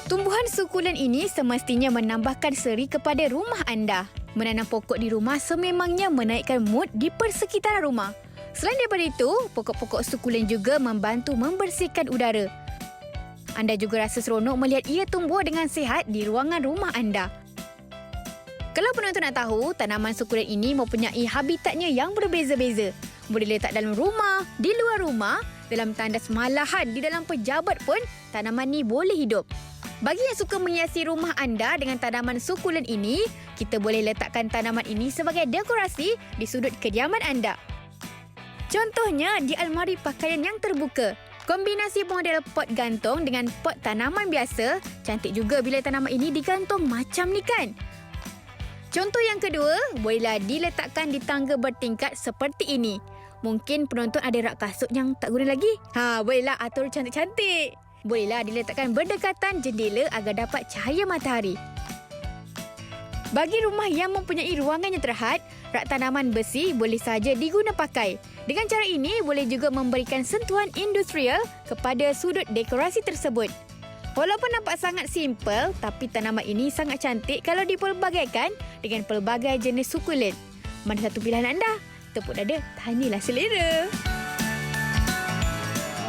Tumbuhan sukulen ini semestinya menambahkan seri kepada rumah anda. Menanam pokok di rumah sememangnya menaikkan mood di persekitaran rumah. Selain daripada itu, pokok-pokok sukulen juga membantu membersihkan udara. Anda juga rasa seronok melihat ia tumbuh dengan sihat di ruangan rumah anda. Kalau penonton nak tahu, tanaman sukulen ini mempunyai habitatnya yang berbeza-beza. Boleh letak dalam rumah, di luar rumah, dalam tandas malahan di dalam pejabat pun tanaman ni boleh hidup. Bagi yang suka menghiasi rumah anda dengan tanaman sukulen ini, kita boleh letakkan tanaman ini sebagai dekorasi di sudut kediaman anda. Contohnya di almari pakaian yang terbuka. Kombinasi model pot gantung dengan pot tanaman biasa, cantik juga bila tanaman ini digantung macam ni kan. Contoh yang kedua, bolehlah diletakkan di tangga bertingkat seperti ini. Mungkin penonton ada rak kasut yang tak guna lagi. Bolehlah atur cantik-cantik. Bolehlah diletakkan berdekatan jendela agar dapat cahaya matahari. Bagi rumah yang mempunyai ruangan yang terhad, rak tanaman besi boleh saja diguna pakai. Dengan cara ini, boleh juga memberikan sentuhan industrial kepada sudut dekorasi tersebut. Walaupun nampak sangat simple, tapi tanaman ini sangat cantik kalau dipelbagaikan dengan pelbagai jenis sukulen. Mana satu pilihan anda? Tepuk dada, tanyalah selera.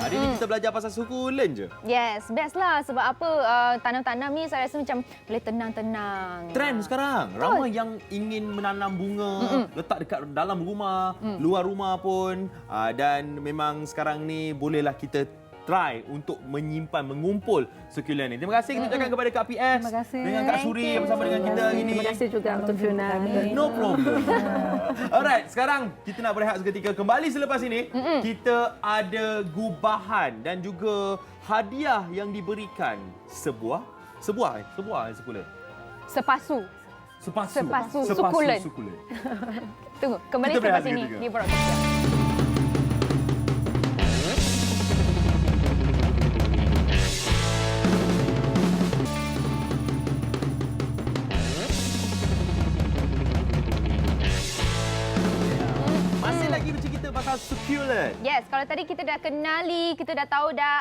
Hari ni kita belajar pasal sukulen je. Yes, best lah. Sebab apa? Tanam-tanam ni saya rasa macam boleh tenang-tenang. Trend sekarang. Ramai yang ingin menanam bunga, letak dekat dalam rumah, luar rumah pun. Dan memang sekarang ni bolehlah kita try untuk menyimpan, mengumpul sukulen ni. Terima kasih kita ucapkan kepada Kak PS. Terima kasih. Dengan Kak Suri bersama dengan kita hari ni. Terima kasih juga untuk Fiona. No problem. Alright, sekarang kita nak berehat seketika. Kembali selepas ini, kita ada gubahan dan juga hadiah yang diberikan. Sebuah sukulen. Sepasu sukulen. Tunggu, kembali Kita berehat selepas ini seketika. di Broadcast. Succulent. Yes, kalau tadi kita dah kenali, kita dah tahu dah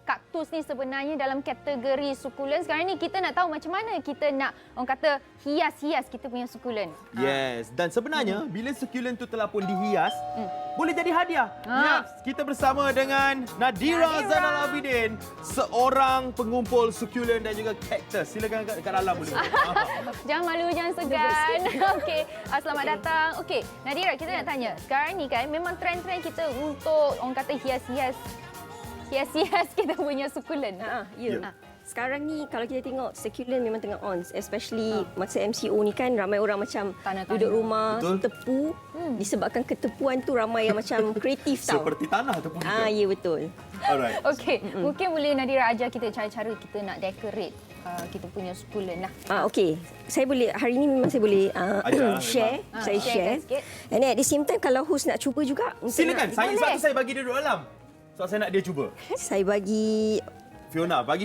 kaktus ni sebenarnya dalam kategori succulent. Sekarang ni kita nak tahu macam mana kita nak, orang kata, hias-hias kita punya succulent. Yes, dan sebenarnya bila succulent tu telah pun dihias, boleh jadi hadiah. Yes, kita bersama dengan Nadira Zainal Abidin, seorang pengumpul succulent dan juga cactus. Silakan kat dalam boleh. Jangan malu, jangan segan. Okey, selamat datang. Okey, Nadira, kita nak tanya. Sekarang ni kan memang trend-trend kita untuk orang kata hias-hias kita punya succulent. Sekarang ni kalau kita tengok succulent memang tengah on, especially masa MCO ni kan ramai orang macam duduk rumah tepu. Disebabkan ketepuan tu ramai yang macam kreatif tau. Seperti tanah tepu. Ya betul. Alright. Okey, mungkin boleh Nadira ajar kita cara-cara kita nak decorate kita punya succulent lah. Okey. Saya boleh hari ni memang saya boleh share. Saya share. And at the same time kalau host nak cuba juga. Silakan. Saya bagi dia duduk dalam. Sebab saya nak dia cuba. Saya bagi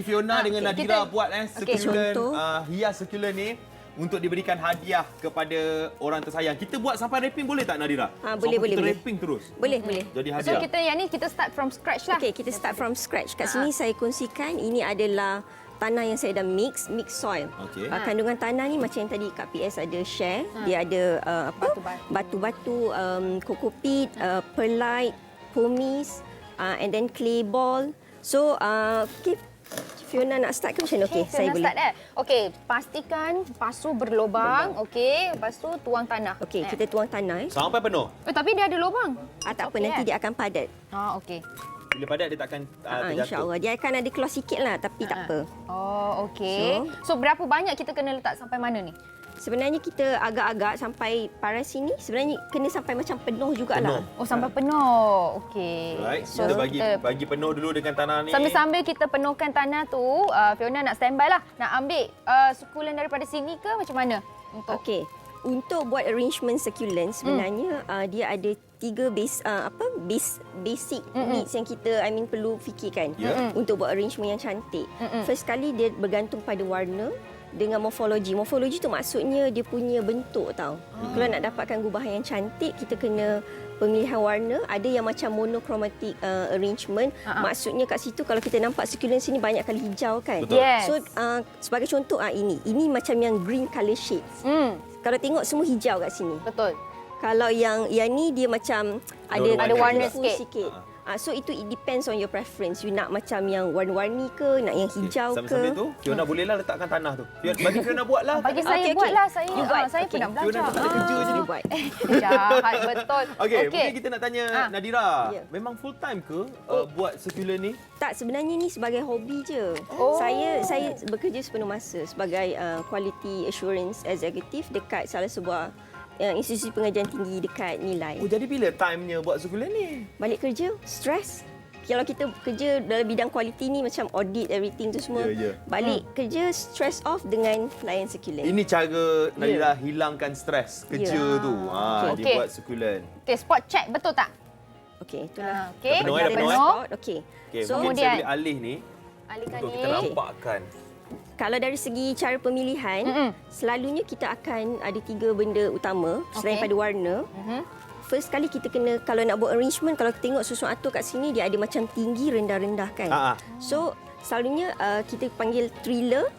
Fiona dengan Nadira buat succulent, hias succulent ni untuk diberikan hadiah kepada orang tersayang. Kita buat sampai wrapping boleh tak Nadira? Boleh. Kita wrapping terus. Boleh. Jadi hadiah. So kita start from scratch lah. Okey, kita start from scratch. Kat sini saya kongsikan ini adalah tanah yang saya dah mix soil. Kandungan tanah ni macam yang tadi Kak PS ada share. Dia ada batu-batu, coco peat, perlite, pumice, and then clay ball. So, Fiona nak start ke macam mana? Okey, saya boleh. Okey, pastikan pasu berlubang. Okey, lepas tu tuang tanah. Okey, kita tuang tanah. Sampai penuh. Tapi dia ada lubang. Tak apa, nanti dia akan padat. Okey. Bila padat dia takkan terjatuh. InsyaAllah. Dia akan ada keluar sikit lah, tapi tak apa. Okey. So, berapa banyak kita kena letak sampai mana ni? Sebenarnya kita agak-agak sampai paras sini, sebenarnya kena sampai macam penuh jugalah. Sampai penuh. Okey. Right. So, kita bagi penuh dulu dengan tanah ni. Sambil-sambil kita penuhkan tanah tu, Fiona nak standby lah. Nak ambil succulent daripada sini ke macam mana? Okey. Untuk buat arrangement succulent sebenarnya dia ada 3 basic needs yang kita perlu fikirkan untuk buat arrangement yang cantik. First kali dia bergantung pada warna dengan morfologi. Morfologi tu maksudnya dia punya bentuk tau. Kalau nak dapatkan gubahan yang cantik, kita kena pemilihan warna. Ada yang macam monochromatic arrangement. Maksudnya kat situ kalau kita nampak succulent sini banyak kali hijau kan. Yes. So sebagai contoh ini macam yang green colour shades. Kalau tengok semua hijau kat sini. Betul. Kalau yang ni dia macam ada warna sikit. So itu it depends on your preference. You nak macam yang warna-warni ke, nak yang hijau ke. Sambil tu, Fiona bolehlah letakkan tanah tu. Bagi Fiona buatlah. Bagi saya buatlah. Saya pun nak belajar. Fiona tak kerja je ni buat. Jahat betul. Okey, mungkin kita nak tanya Nadira. Memang full time ke buat succulent ni? Tak, sebenarnya ni sebagai hobi je. Saya bekerja sepenuh masa sebagai quality assurance executive dekat salah sebuah institusi pengajian tinggi dekat Nilai. Oh, jadi bila time-nya buat sukulen ni? Balik kerja, stres. Kalau kita kerja dalam bidang kualiti ni macam audit everything tu semua. Balik kerja stress off dengan layan sukulen. Ini cara Nadira hilangkan stres kerja tu. Dia buat sukulen. Okey, spot check betul tak? Okey, itulah. Okey. Dah penuh. Okey. So, mungkin saya boleh alih ni. Alihkan untuk ni. kita nampakkan. Kalau dari segi cara pemilihan, selalunya kita akan ada 3 benda utama selain pada warna. First kali kita kena, kalau nak buat arrangement, kalau kita tengok susun atur kat sini, dia ada macam tinggi, rendah-rendah kan. So, selalunya kita panggil thriller,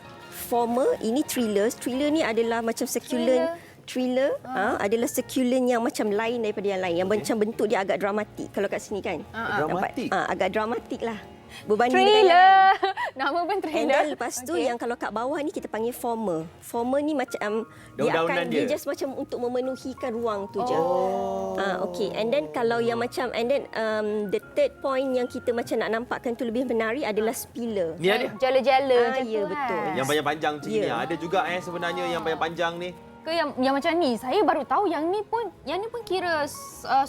former, ini thriller. Thriller ni adalah macam succulent. Thriller adalah succulent yang macam lain daripada yang lain. Yang macam bentuk dia agak dramatik. Kalau kat sini kan. Dramatik? Agak dramatik lah. Berbanding thriller. Nama pun thriller. And then lepas tu yang kalau kat bawah ni kita panggil former. Former ni macam dia just macam untuk memenuhikan ruang tu je. Okay. And then kalau yang macam the third point yang kita macam nak nampakkan tu lebih menarik adalah spiller. Ni ada? Jala-jala. Ya, betul. Yang panjang-panjang macam ni. Ada juga sebenarnya yang panjang-panjang ni. Ke yang macam ni? Saya baru tahu yang ni pun kira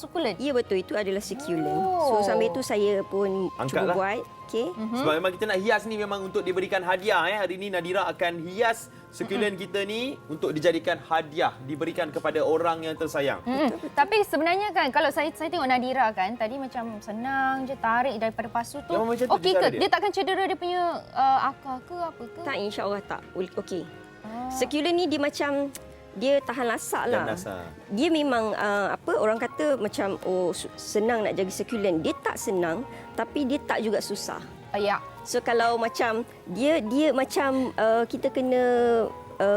sukulen. Ya, betul, itu adalah sukulen. So sambil tu saya pun cuba buat. Okay. Sebab memang kita nak hias ni memang untuk diberikan hadiah. Hari ni Nadira akan hias sukulen kita ni untuk dijadikan hadiah, diberikan kepada orang yang tersayang. Tapi sebenarnya kan kalau saya tengok Nadira kan tadi macam senang je tarik daripada pasu tu. Okey ke? Dia takkan cedera dia punya akar ke apa ke? Tak, insya-Allah tak. Okey. Sukulen ni dia macam dia tahan lasak lah. Dia memang orang kata macam senang nak jaga sukulen. Dia tak senang tapi dia tak juga susah. Ya. So kalau macam dia macam kita kena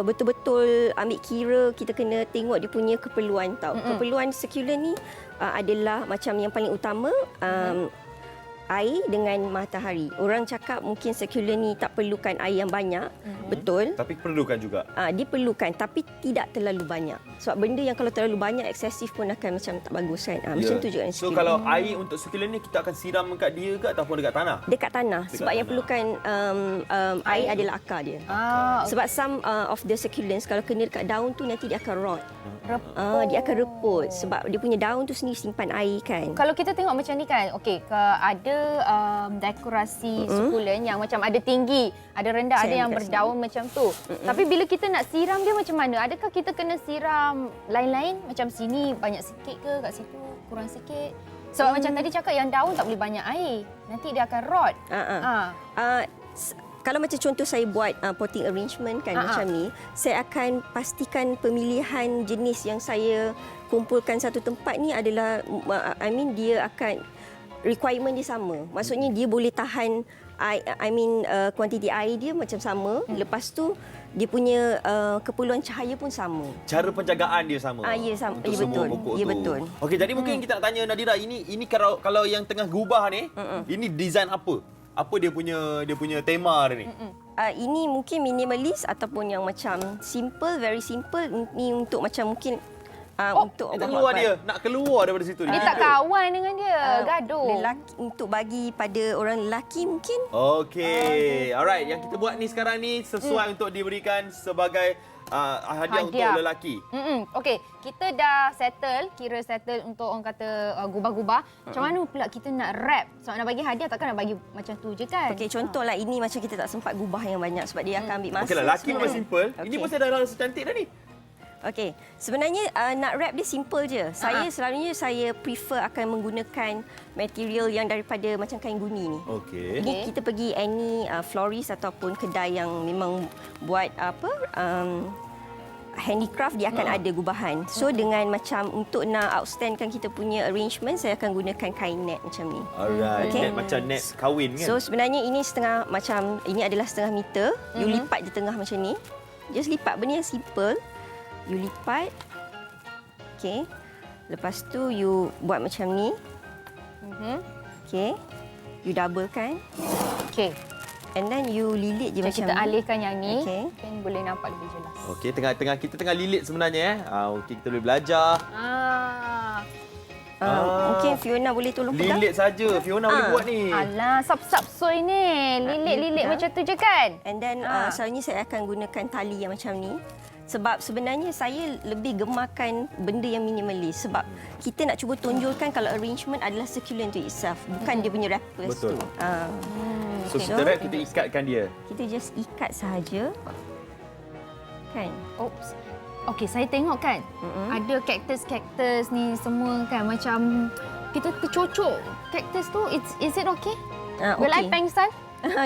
betul-betul ambil kira, kita kena tengok dia punya keperluan tau. Keperluan sukulen ni adalah macam yang paling utama air dengan matahari. Orang cakap mungkin sukulen ni tak perlukan air yang banyak. Betul. Tapi perlukan juga. Dia perlukan tapi tidak terlalu banyak. Sebab benda yang kalau terlalu banyak eksesif pun akan macam tak bagus kan. Macam tu juga dengan sukulen. So kalau air untuk sukulen ni kita akan siram dekat dia ke ataupun dekat tanah? Dekat tanah. Sebab yang perlukan air adalah akar dia. Sebab some of the succulents kalau kena dekat daun tu nanti dia akan rot. Dia akan reput sebab dia punya daun tu sendiri simpan air kan. Kalau kita tengok macam ni kan, okey, ada dekorasi sukulen yang macam ada tinggi, ada rendah, ada yang berdaun macam tu. Tapi bila kita nak siram dia macam mana? Adakah kita kena siram lain-lain? Macam sini banyak sikit ke, kat situ kurang sikit? Sebab macam tadi cakap yang daun tak boleh banyak air. Nanti dia akan rot. Kalau macam contoh saya buat potting arrangement kan macam ni, saya akan pastikan pemilihan jenis yang saya kumpulkan satu tempat ni adalah dia akan requirement dia sama. Maksudnya dia boleh tahan kuantiti air dia macam sama. Lepas tu dia punya keperluan cahaya pun sama. Cara penjagaan dia sama. Ya, sama. Untuk Betul. Tu. Betul. Okey, jadi mungkin kita nak tanya Nadira, ini kalau yang tengah gubah ni, ini design apa? Apa dia punya tema dia ni? Ini mungkin minimalis ataupun yang macam simple, very simple. Ini untuk macam mungkin untuk nak keluar daripada situ. Dia tak kawan dengan dia, gaduh. Lelaki, untuk bagi pada orang lelaki mungkin. Okey. Alright, yang kita buat ni sekarang ni sesuai untuk diberikan sebagai hadiah untuk lelaki. Okey, kita dah kira settle untuk orang kata gubah-gubah. Macam mana pula kita nak wrap? Sebab nak bagi hadiah takkan nak bagi macam tu je kan? Okey, contohlah ini macam kita tak sempat gubah yang banyak sebab dia akan ambil masa. Okeylah, lelaki memang simple. Ini pun saya dah rasa cantik dah ni. Okey, sebenarnya nak wrap dia simple je. Selalunya saya prefer akan menggunakan material yang daripada macam kain guni ni. Okey. Jadi kita pergi any florist ataupun kedai yang memang buat handicraft, dia akan ada gubahan. So dengan macam untuk nak outstandkan kita punya arrangement, saya akan gunakan kain net macam ni. Alright, net macam net kahwin kan? So sebenarnya ini ini adalah setengah meter. You lipat di tengah macam ni. Just lipat, benda yang simple. You lipat. Okey. Lepas tu you buat macam ni. Okey. You doublekan. Okey. And then you lilit je macam kita ni. alihkan yang ni. Okey. Mungkin boleh nampak lebih jelas. Okey, kita tengah lilit sebenarnya Okey, kita boleh belajar. Mungkin Fiona boleh tolong pegang. Lilit saja. Fiona boleh buat ni. Alah, sap-sap soy ni. Lilit-lilit macam tu je kan? And then selalunya saya akan gunakan tali yang macam ni. Sebab sebenarnya saya lebih gemakan benda yang minimalis. Sebab kita nak cuba tunjukkan kalau arrangement adalah succulent to itself. Bukan dia punya wrappers tu. So kita wrap, kita ikatkan dia. Kita just ikat sahaja. Kan? Oops. Okey, saya tengok kan. Ada kaktus-kaktus ni semua kan macam kita tercocok kaktus tu. Is it okay? Will I pengsan?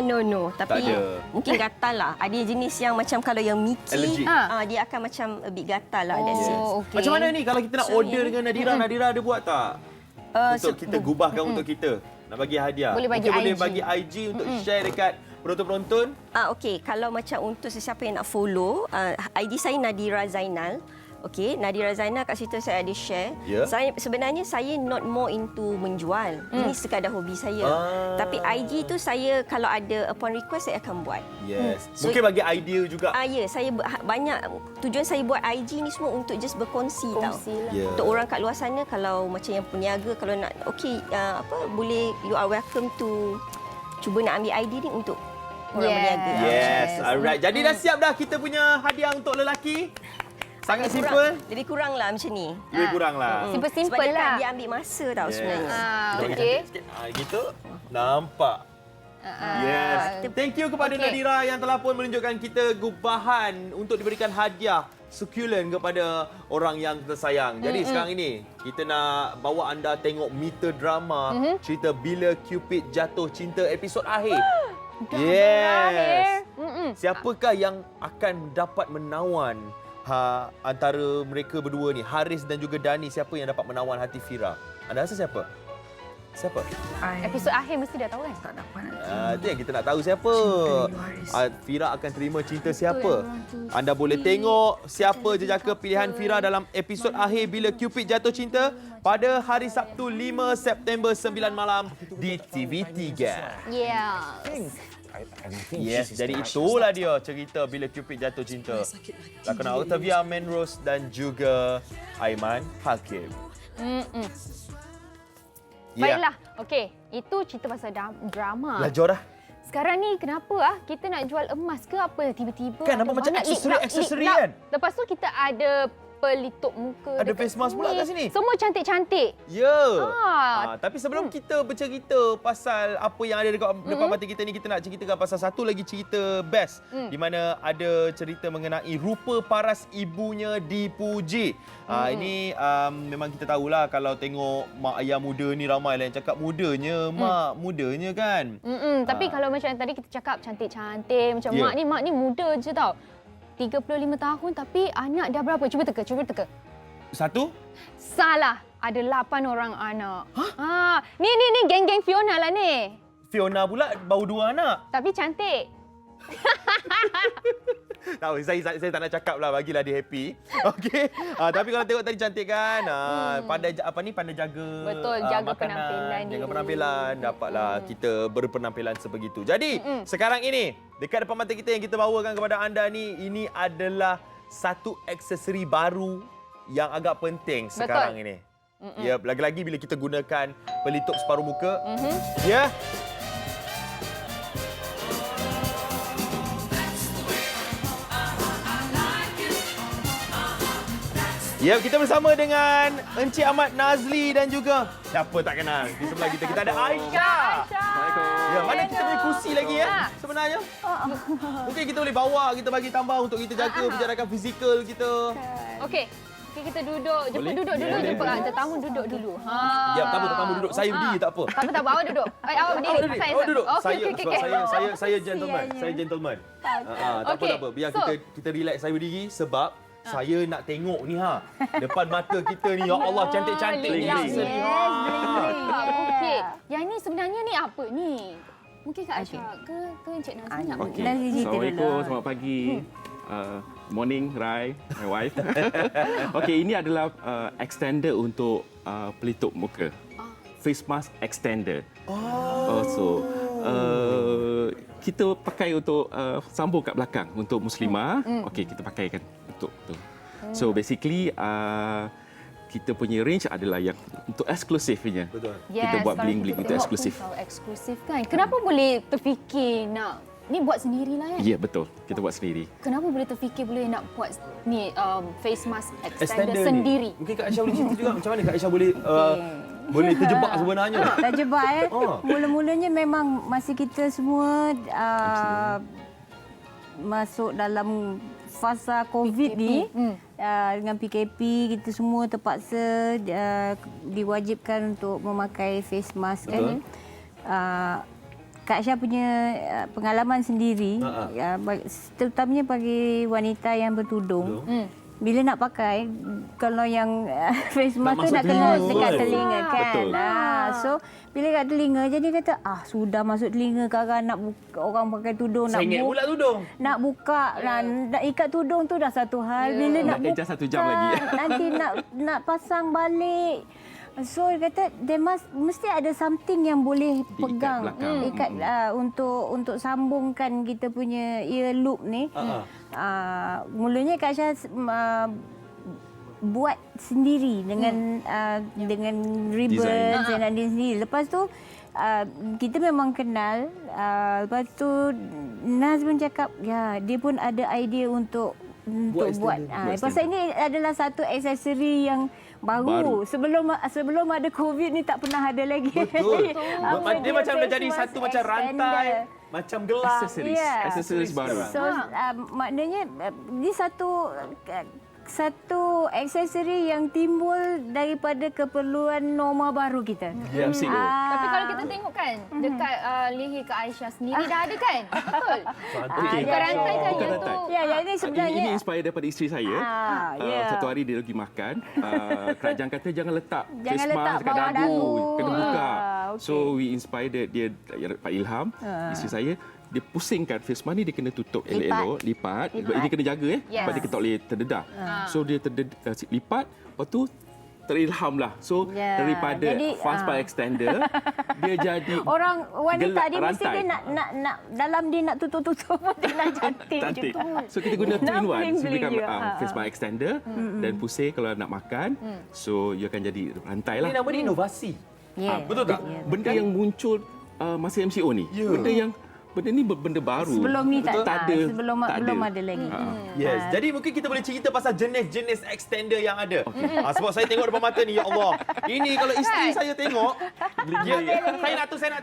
No. Tapi mungkin gatal lah. Ada jenis yang macam kalau yang Mickey, dia akan macam a bit gatal lah. Okay. Macam mana ni kalau kita nak order dengan Nadira? Nadira ada buat tak? Untuk kita gubahkan untuk kita. Nak bagi hadiah. Boleh bagi boleh IG. bagi IG untuk share dekat penonton-penonton. Okey, kalau macam untuk sesiapa yang nak follow, ID saya Nadira Zainal. Okey, Nadira Zainal kat situ saya ada share. Sebenarnya saya not more into menjual. Ini sekadar hobi saya. Tapi IG tu saya kalau ada upon request saya akan buat. Yes. Mungkin bagi idea juga. Ya, saya banyak tujuan saya buat IG ni semua untuk just berkongsi tau. Yeah. Untuk orang kat luar sana kalau macam yang peniaga kalau nak boleh, you are welcome to cuba nak ambil ID ni untuk orang berniaga. Yes, alright. Jadi dah siap dah kita punya hadiah untuk lelaki? Sangat simple. Lebih kurang lah macam ni. Lebih kurang lah. Simple Sebab lah. dia ambil masa tau sebenarnya. Okey. Gitu. Nampak. Yes. Thank you kepada Nadira yang telah pun menunjukkan kita gubahan untuk diberikan hadiah succulent kepada orang yang tersayang. Jadi sekarang ini kita nak bawa anda tengok meter drama cerita Bila Cupid Jatuh Cinta episod akhir. Yes. Siapakah yang akan dapat menawan antara mereka berdua ni, Haris dan juga Dani, siapa yang dapat menawan hati Fira? Anda rasa siapa? Siapa? Episod akhir mesti dah tahu kan? Tak dapat nanti. Itu yang kita nak tahu siapa. Fira akan terima cinta siapa? Anda boleh tengok siapa jejaka pilihan Fira dalam episod akhir Bila Cupid Jatuh Cinta pada hari Sabtu 5 September 9 malam di TV3. Yes, jadi itulah dia cerita Bila Cupid Jatuh Cinta. Lakonan Octavia Menrose dan juga Aiman Hakim. Baiklah. Okey, itu cerita pasal drama. Lajor lah. Sekarang ni kenapa kita nak jual emas ke apa tiba-tiba? Kan nampak macam aksesori kan? Lepas tu kita ada pelitup muka. Ada face mask pula kat sini. Semua cantik-cantik. Ya. Tapi sebelum kita bercerita pasal apa yang ada dekat depan mata kita ni, kita nak ceritakan pasal satu lagi cerita best di mana ada cerita mengenai rupa paras ibunya dipuji. Ini memang kita tahulah kalau tengok mak ayah muda ni ramai lah yang cakap mudanya, mak mudanya kan. Tapi kalau macam tadi kita cakap cantik-cantik macam mak ni muda je tau. 35 tahun tapi anak dah berapa? Cuba teka. Satu? Salah. Ada 8 orang anak. Ni geng-geng Fiona lah ni. Fiona pula baru 2 anak. Tapi cantik. Tahu, saya tak nak cakap lah, bagilah dia happy. Okey. Tapi kalau tengok tadi cantik kan. Pandai jaga. Betul, jaga makanan, penampilan dia. Jaga penampilan, dapatlah kita berpenampilan sebegitu. Jadi, sekarang ini dekat depan mata kita yang kita bawakan kepada anda ni, ini adalah satu aksesori baru yang agak penting sekarang ini. Ya, lagi-lagi bila kita gunakan pelitup separuh muka. Ya. Ya, kita bersama dengan Encik Ahmad Nazli dan juga siapa tak kenal di sebelah kita. Kita ada Aisyah. Ya, mana kita punya kursi lagi ya sebenarnya? Mungkin kita boleh bawa, kita bagi tambah untuk kita jaga penjarakan fizikal kita. Okey. Kita duduk. Jemput duduk dulu. Jemput tetamu duduk dulu. Ya, tetamu duduk. Saya berdiri tak apa. Tak apa, awak duduk. Awak berdiri. Awak duduk. Okey. Saya gentleman. Saya gentleman. Tak apa. Biar kita relax saya berdiri sebab saya nak tengok ni depan mata kita ni, ya Allah, cantik-cantik ni. Okey. Yang ni sebenarnya ni apa ni? Mungkin Kak Aisyah ke Encik Nazli nak Okey. Assalamualaikum, selamat pagi. Morning, Rai, my wife. Okey, ini adalah extender untuk pelitup muka. Face mask extender. Kita pakai untuk sambung kat belakang untuk muslimah. Okey, kita pakaikan untuk tu. So basically kita punya range adalah yang untuk eksklusif punya. Yes, kita buat bling-bling untuk eksklusif. Eksklusif kan. Kenapa boleh terfikir nak ni buat sendirilah kan? Ya, betul. Kita buat sendiri. Kenapa boleh terfikir boleh nak buat ni face mask extender sendiri? Ni. Mungkin Kak Aisyah boleh cerita juga macam mana Kak Aisyah boleh boleh terjebak sebenarnya. Terjebak Mula-mulanya memang masa kita semua masuk dalam fasa COVID ni dengan PKP kita semua terpaksa diwajibkan untuk memakai face mask kan. Kak Aisyah punya pengalaman sendiri terutamanya bagi wanita yang bertudung. Bila nak pakai, kalau yang face mask tu nak kena dekat telinga kan. So bila kat telinga jadi kata sudah masuk telinga sekarang nak buka, orang pakai tudung nak buka pula tudung. Nak buka nak ikat tudung tu dah satu hal. Bila nak buka 1 jam lagi. Nanti nak pasang balik. So dia kata mesti ada something yang boleh pegang ikat untuk sambungkan kita punya ear loop ni. Mulanya Kak Aisyah buat sendiri dengan ribbon dan sendiri. Lepas tu kita memang kenal. Lepas tu Naz pun cakap dia pun ada idea untuk buat. Pasal ini adalah satu aksesori yang baru. Sebelum ada COVID ni tak pernah ada lagi. Betul. Dia macam dah jadi satu macam rantai, macam gelang. Aksesoris baru. So maknanya ini satu aksesori yang timbul daripada keperluan norma baru kita. Tapi kalau kita tengok kan dekat leher Kak Aisyah sendiri dah ada kan? Betul. Bukan rantai kan yang tu. Ini sebenarnya ini inspire daripada isteri saya. Satu hari dia pergi makan, kerajaan kata jangan letak face mask dekat dagu, kena buka. So we inspired dia Pak Ilham, isteri saya. Dia pusingkan face mask ni dia kena tutup elok-elok, lipat. Ini kena jaga sebab dia tak boleh terdedah. So dia lipat, lepas tu terilhamlah. So daripada fast pack extender dia jadi orang wanita dia mesti dia nak dalam dia nak tutup-tutup dia nak cantik. So kita guna 2-in-1. So become face mask extender dan pusing kalau nak makan. So ia akan jadi rantai lah. Ini nama dia inovasi. Betul tak? Benda yang muncul masa MCO ni. Benda ni benda baru. Sebelum ni tak ada. Belum ada lagi. Yes. Jadi mungkin kita boleh cerita pasal jenis-jenis extender yang ada. Sebab saya tengok depan mata ni, ya Allah. Ini kalau isteri saya tengok,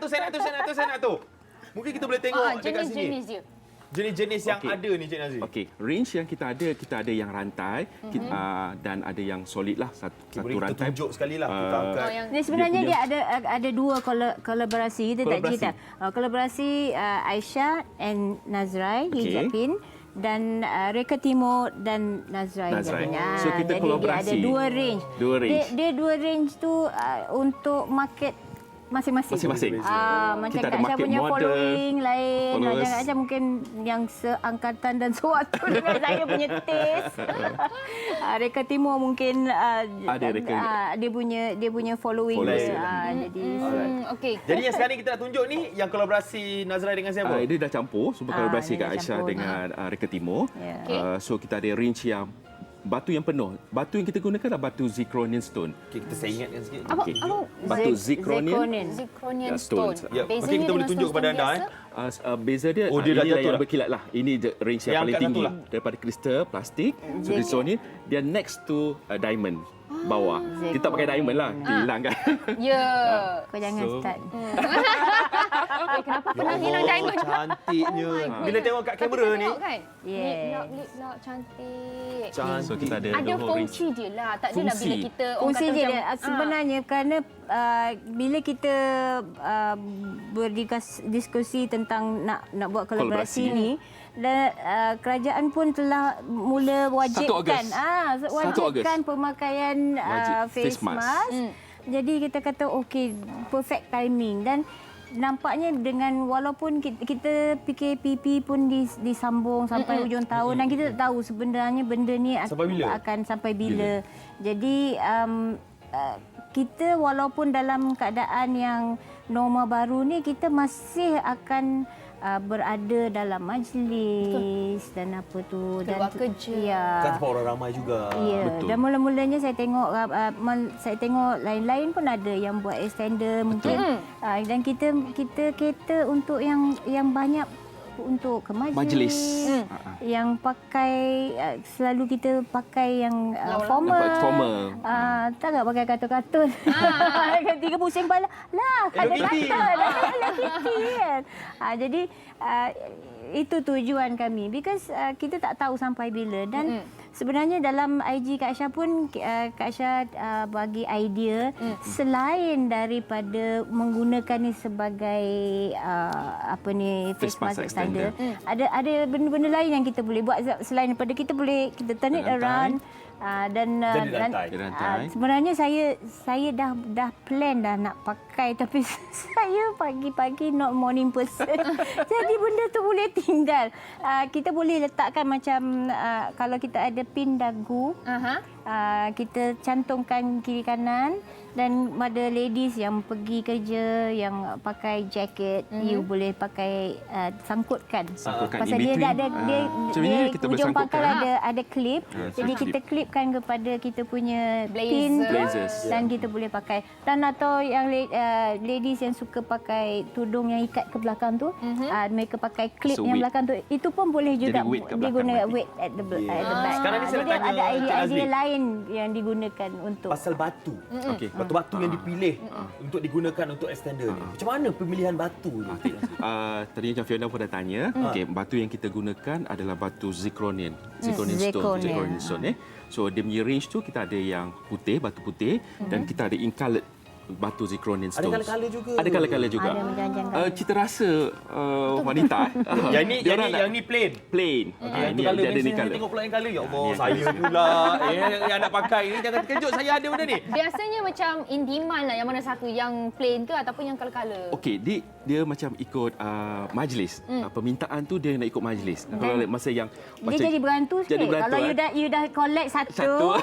saya nak tu. Mungkin kita boleh tengok dekat sini. Jenis-jenis je. Jenis-jenis yang ada ni Cik Nazri. Okey, range yang kita ada yang rantai dan ada yang solid lah satu rantai. Kita tunjuk sekali lah kita angkat. Sebenarnya dia ada dua kolaborasi kita tak cerita. Kolaborasi Aisyah and Nazrai Hijabin dan Reka Timur dan Nazrai. So kita kolaborasi. Dia ada dua range. Dia dua range tu untuk market masing-masing. Macam Kak Aisyah punya following lain. Macam Aisyah mungkin yang seangkatan dan sewaktu dengan saya punya taste. Reka Timur mungkin dia punya following. Jadi yang sekarang kita nak tunjuk ni yang kolaborasi Nazrai dengan siapa? Dia dah campur. Semua kolaborasi Kak Aisyah dengan Reka Timur. So kita ada range yang batu yang penuh. Batu yang kita gunakan adalah batu zirconium stone. Kita saya ingatkan sikit. Batu zirconium stone. Mungkin kita boleh tunjuk kepada anda. Beza dia, dia dah yang jatuh berkilat lah. Ini range yang paling tinggi daripada kristal, plastik. So zirconium, dia next to diamond. Bawah. Kita tak pakai diamond lah. Hilang kan. Kau jangan start. Kenapa pernah hilang diamond? Cantiknya. Bila tengok kat kamera ni. Lip lock cantik. So kita ada fungsi dia lah. Tak adalah bila kita fungsi dia sebenarnya kerana bila kita berdiskusi tentang nak buat kolaborasi ni dan kerajaan pun telah mula wajibkan pemakaian face mask. Jadi kita kata okey, perfect timing dan nampaknya dengan walaupun kita PKPP pun disambung sampai hujung tahun dan kita tak tahu sebenarnya benda ni akan sampai bila. Jadi kita walaupun dalam keadaan yang norma baru ni kita masih akan berada dalam majlis dan apa tu keluar dan kerja. Kan tempat orang ramai juga. Betul. Dan mula-mulanya saya tengok lain-lain pun ada yang buat extender mungkin dan kita cater untuk yang banyak untuk ke majlis. Majlis. Yang pakai selalu kita pakai yang formal. Tak pakai kartun-kartun. Tiga pusing kepala. Lah, kata-kata. Hello Kitty kan. Jadi itu tujuan kami. Because kita tak tahu sampai bila. Dan sebenarnya dalam IG Kak Aisyah pun Kak Aisyah bagi idea selain daripada menggunakan ni sebagai face mask extender, ada benda-benda lain yang kita boleh buat selain daripada kita turn it around. Dan sebenarnya saya dah plan dah nak pakai, tapi saya pagi-pagi not morning person. Jadi benda tu boleh tinggal. Kita boleh letakkan macam kalau kita ada pin dagu, kita cantumkan kiri kanan. Dan pada ladies yang pergi kerja yang pakai jaket, you boleh pakai sangkutkan. Pasal dia ada ujung pangkal ada clip. Jadi kita clipkan kepada kita punya pin dan kita boleh pakai. Dan atau yang ladies yang suka pakai tudung yang ikat ke belakang tu, mereka pakai clip yang belakang tu, itu pun boleh juga digunakan weight at the back. Jadi ada idea lain yang digunakan untuk pasal batu. Batu-batu yang dipilih untuk digunakan untuk extender ni. Macam mana pemilihan batu ni? Tadi macam Fiona pun dah tanya. Batu yang kita gunakan adalah batu zirconian. Zirconian stone. So dia punya range tu kita ada yang putih, batu putih, dan kita ada in coloured batu zirconian stones. Ada colour-colour juga. Ada colour-colour juga. Cita rasa wanita. Yang ni plain. Ini ada ni colour. Tengok pula yang colour. Ya Allah, saya pula yang nak pakai ni. Jangan terkejut saya ada benda ni. Biasanya macam in demand lah yang mana satu, yang plain ke ataupun yang colour-colour? Okey, dia macam ikut majlis. Permintaan tu dia nak ikut majlis. Kalau masa yang dia jadi berantu sikit. Kalau you dah collect satu,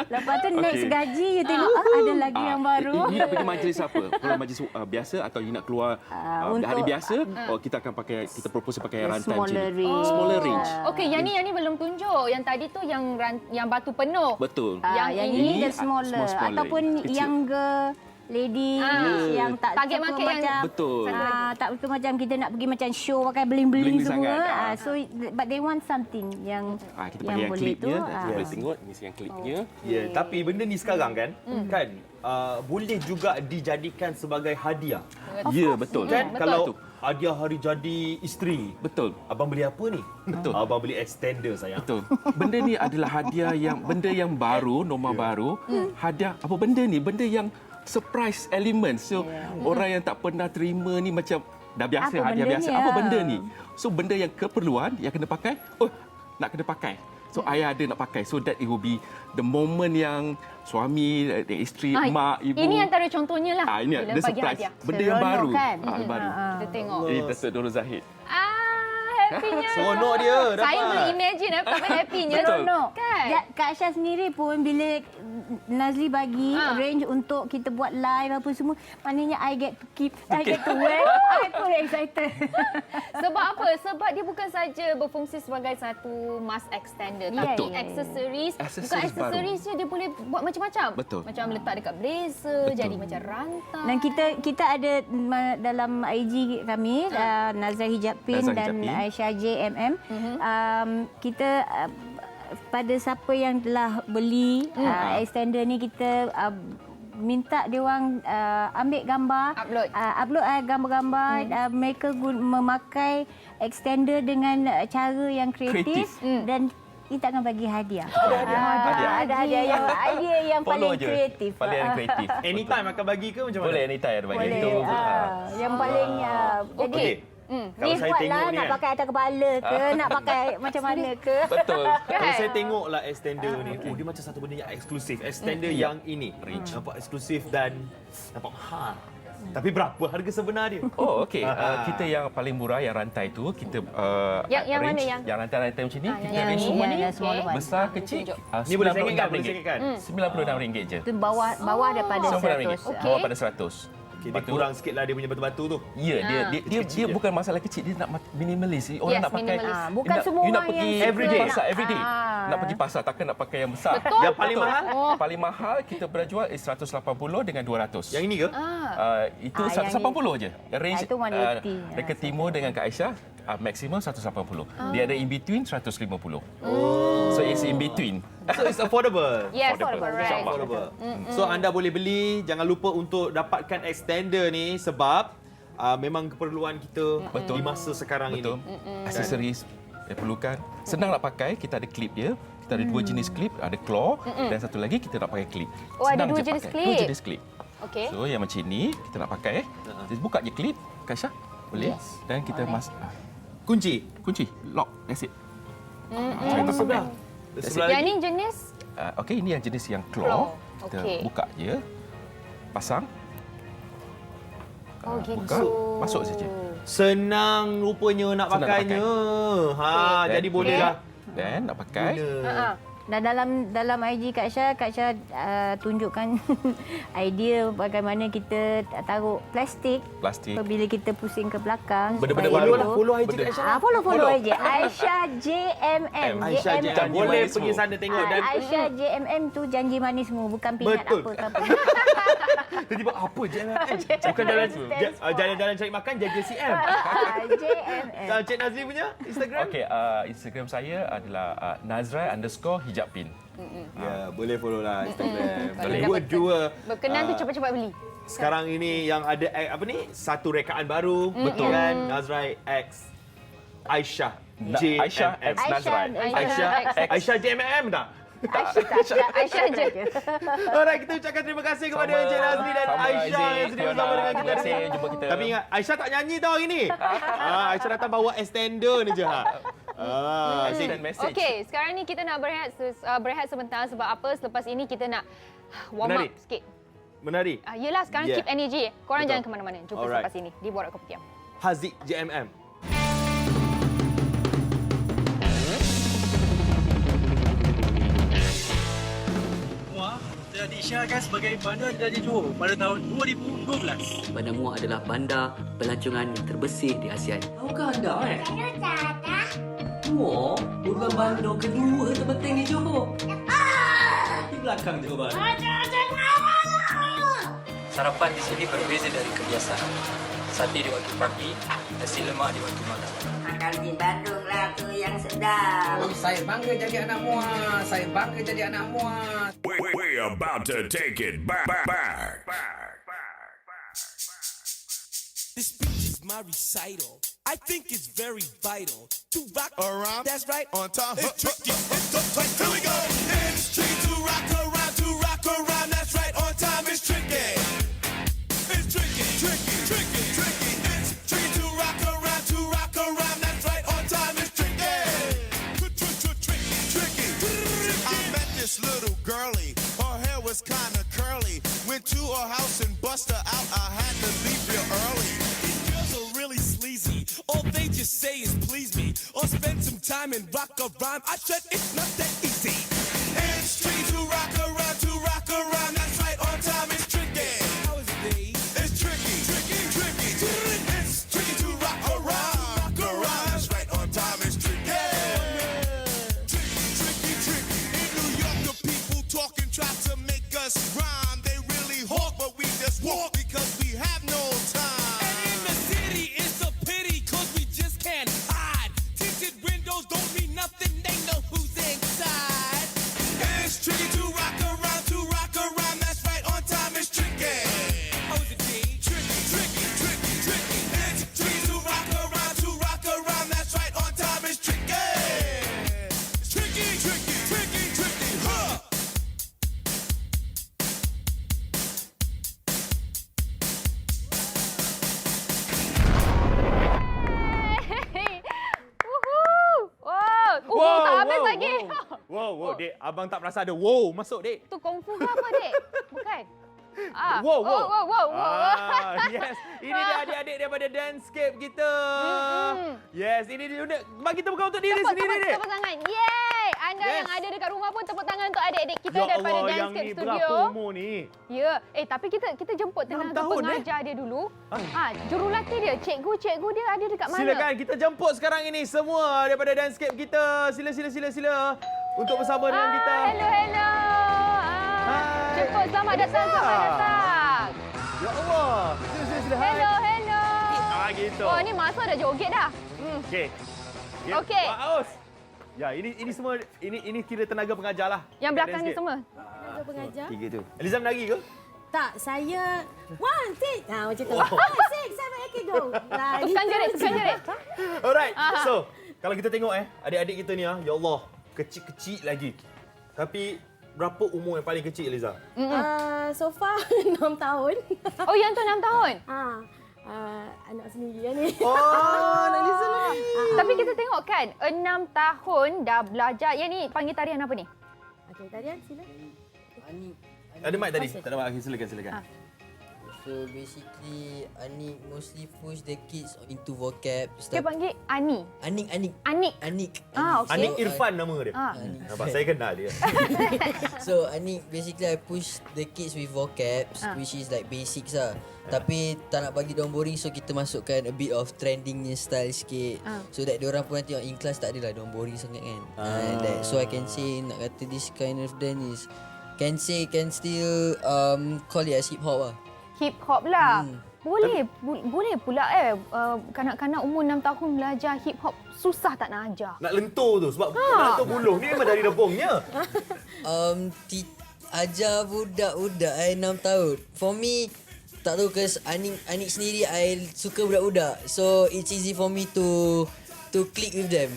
lepas tu next gaji you tengok ada lagi yang baru. You nak pergi majlis apa? Kalau majlis biasa atau you nak keluar hari biasa, kita akan pakai, kita propose pakai rantai smaller range. Okey, yang ni belum tunjuk. Yang tadi tu yang batu penuh. Betul. Yang ini dia smaller ataupun younger lady yang tak target market macam betul. Tak betul macam kita nak pergi macam show pakai bling-bling semua. So but they want something yang kita pakai yang klipnya, boleh tengok ni yang klipnya. Tapi benda ni sekarang kan boleh juga dijadikan sebagai hadiah. Ya, betul. Kan kalau hadiah hari jadi isteri. Betul. Abang beli apa ni? Betul. Abang beli extender sayang. Betul. Benda ni adalah hadiah benda yang baru, norma baru. Hadiah apa benda ni? Benda yang surprise element. So orang yang tak pernah terima ni macam dah biasa hadiah biasa. Apa benda ni? So benda yang keperluan yang kena pakai. Nak kena pakai. So ayah ada nak pakai. So that it will be the moment yang suami, isteri, mak, ibu. Ini antara contohnya lah. Ini ada surprise. Benda yang baru. Kan? Baru. Kita tengok. Ini Datuk Nurul Zahid. Happynya. Seronok dia. Saya berimagine betapa happynya. Seronok. Kan? Kak Aisyah sendiri pun bila Nazli bagi range untuk kita buat live apa semua, maknanya I get to keep, I get to wear. I pun excited. Sebab apa? Sebab dia bukan saja berfungsi sebagai satu mask extender, tapi aksesoris. Bukan aksesoris je, dia boleh buat macam-macam. Betul. Macam letak dekat blazer, jadi macam rantai. Dan kita ada dalam IG kami, Nazar Hijab Pin dan Aisyah JMM. Kita pada siapa yang telah beli extender ni, kita minta dia orang ambil gambar, upload gambar-gambar. Mereka memakai extender dengan cara yang kreatif dan kita akan bagi hadiah. Ada hadiah yang paling kreatif. Paling kreatif. Anytime akan bagi ke macam mana? Boleh anytime bagi. Boleh. Yang paling jadi ni buatlah nak pakai atas kepala ke, nak pakai macam mana ke. Betul. Kalau saya tengoklah extender ni, dia macam satu benda yang eksklusif. Extender yang ini nampak eksklusif dan nampak mahal. Tapi berapa harga sebenar dia? Okey. Kita yang paling murah yang rantai tu kita yang mana yang rantai-rantai macam ni kita range semua ni besar kecil. Ni boleh RM96. RM96 je. Tu bawah daripada 100. Bawah pada 100. Dia kurang sikitlah dia punya batu-batu tu. Ya, dia bukan masalah kecil, dia nak minimalis. Orang nak pakai bukan semua orang nak pergi everyday. Pasar everyday. Nak pergi pasar takkan nak pakai yang besar. Betul. Yang paling mahal? Paling mahal kita berjual 180 dengan 200. Yang ini ke? Itu 180 je. Range itu 180. Dekat Timur dengan Kak Aisyah maksimum 180. Dia ada in between 150. So it's in between. So it's affordable. Yes, affordable, right. Affordable. So anda boleh beli, jangan lupa untuk dapatkan extender ni sebab memang keperluan kita di masa sekarang ini. Aksesoris yang perlukan. Senang nak pakai, kita ada clip dia. Kita ada dua jenis clip, ada claw dan satu lagi kita nak pakai clip. Oh, ada Senang dua je jenis pakai. clip. Dua jenis clip. Okey. So yang macam ni kita nak pakai. Just buka je clip, Kaisha. Boleh. Dan kita kunci, lock. That's it. Saya tak pakai. Yang ni jenis? Okey, ini yang jenis yang claw. Kita buka je. Pasang. Gitu. Buka, masuk saja. Senang rupanya nak pakainya. Jadi bolehlah. Dan nak pakai. Dan dalam IG Kak Syah tunjukkan idea bagaimana kita taruh plastik apabila kita pusing ke belakang. Benda-benda baru lah. Follow IG Kak Syah. Follow IG. Aisyah JMM. Boleh pergi sana tengok. Dan Aisyah JMM tu janji manis semua, bukan pingat apa ke apa. Tiba-tiba apa JMM? Bukan jalan-jalan cari makan, jaga CM. JMM. Cik Nazri punya Instagram? Okey, Instagram saya adalah Nazrai_hijabpin. Ya, boleh follow lah Instagram. Boleh. Dua. Berkenan tu cepat-cepat beli. Sekarang ini yang ada satu rekaan baru. Betul kan? Nazrai X Aisyah JMM. Aisyah X Nazrai. Aisyah JMM tak? Aisyah je. Alright, kita ucapkan terima kasih kepada Encik Nazri dan Aisyah yang sudah bersama dengan kita. Terima kasih jumpa kita. Tapi ingat, Aisyah tak nyanyi tau hari ni. Aisyah datang bawa extender ni je. Okey, sekarang ni kita nak berehat sebentar sebab apa? Selepas ini kita nak warm up sikit. Menari? Yelah, sekarang keep energy. Korang jangan ke mana-mana. Jumpa selepas ini di Borak Kopitiam. Haziq JMM. Telah diisyaratkan sebagai bandar jadi Johor pada tahun 2012. Bandar Muar adalah bandar pelancongan yang terbersih di ASEAN. Tahukah anda Muar bukan bandar kedua terpenting di Johor. Di belakang Johor Bahru. Sarapan di sini berbeza dari kebiasaan. Sate di waktu pagi, nasi lemak di waktu malam. Makan di Bandung lah tu yang sedap. Saya bangga jadi anak Muar. We're about to take it back. This speech is my recital. I think it's very vital to rock around. That's right, on time. It's tricky. Here we go. It's tricky to rock around. That's right, on time. It's tricky. It's tricky. It's tricky to rock around. That's right, on time. It's tricky. I met this little girlie. Her hair was kinda curly. Went to her house and bust her out. I had to leave real early. These girls are really sleazy. All they just say is please me or spend some time and rock a rhyme. I said it's not that easy. It's tricky to rock around. That's right, on time. It's tricky. How is it, Dave? It's tricky. It's tricky to rock around. That's right, on time. It's tricky. Tricky. In New York, the people talking try to make us rhyme. They really hawk, but we just walk because we have no time. And in the city, it's a pity because we just can't hide. Tinted windows don't mean nothing. They know who's inside. And it's tricky to rock around. That's right, on time. It's tricky. How is it, D? Tricky. It's tricky to rock around. That's right, on time. It's tricky. It's tricky. Huh. Tak habis lagi. Wow, Dek. Abang tak perasan ada wow masuk, Dek. Tu kungfu ke apa, Dek? Bukan. Wow. Yes. Ini dia adik-adik daripada Dancescape kita. Yes, ini dia. Bagi tepuk tangan untuk diri sendiri, Dek. Tepuk tangan. Yeay! Anda yang ada dekat rumah pun tepuk tangan untuk adik-adik kita daripada Dancescape Studio. Yang ni berapa umur ni? Ya. Tapi kita jemput tenaga pengajar dia dulu. Jurulatih dia, cikgu dia ada dekat mana? Silakan kita jemput sekarang ini semua daripada Dancescape kita. Sila. Untuk bersama dengan kita. Hello. Jemput, selamat datang. Ya Allah. Sila. Hello. gitu. Oh, ni masa dah joget dah. Okey. Okey. Pak Aus. Ya, ini semua ini kira tenaga pengajar lah. Yang belakang ni semua. Tenaga pengajar. 3 tu. Elizam menari ke? Tak, saya 1, 6. Macam tu. 5, 6, 7, 8, okay, go. Tukang jerit. Alright. So, kalau kita tengok adik-adik kita ni ya Allah, kecil-kecil lagi. Tapi berapa umur yang paling kecil Eliza? So far 6 tahun. Oh, yang tu 6 tahun? Anak sendiri ni. Oh, anak Eliza lagi. Tapi kita tengok kan, 6 tahun dah belajar. Yang ni panggil tarian apa ni? Okey, tarian sila. Ada mic tadi? Tak ada mic. Silakan. So basically, Anik mostly push the kids into vocab. Dia panggil Ani. Anik. Okey. Anik Irfan nama dia. Nampak saya kenal dia. So Anik basically I push the kids with vocabs, which is like basics lah. Tapi tak nak bagi diorang boring, so kita masukkan a bit of trending style sikit. So that diorang pun nanti in class tak adalah diorang boring sangat kan. So I can say, nak kata this kind of dance is can still call it as hip hop lah. Hip hop lah. Boleh pula kanak-kanak umur 6 tahun belajar hip hop susah tak nak ajar. Nak lentur tu sebab nak lentur buluh ni memang dari debongnya. Ajar budak-budak 6 tahun. For me tak tahu, cause Anik sendiri I suka budak-budak. So it's easy for me to click with them.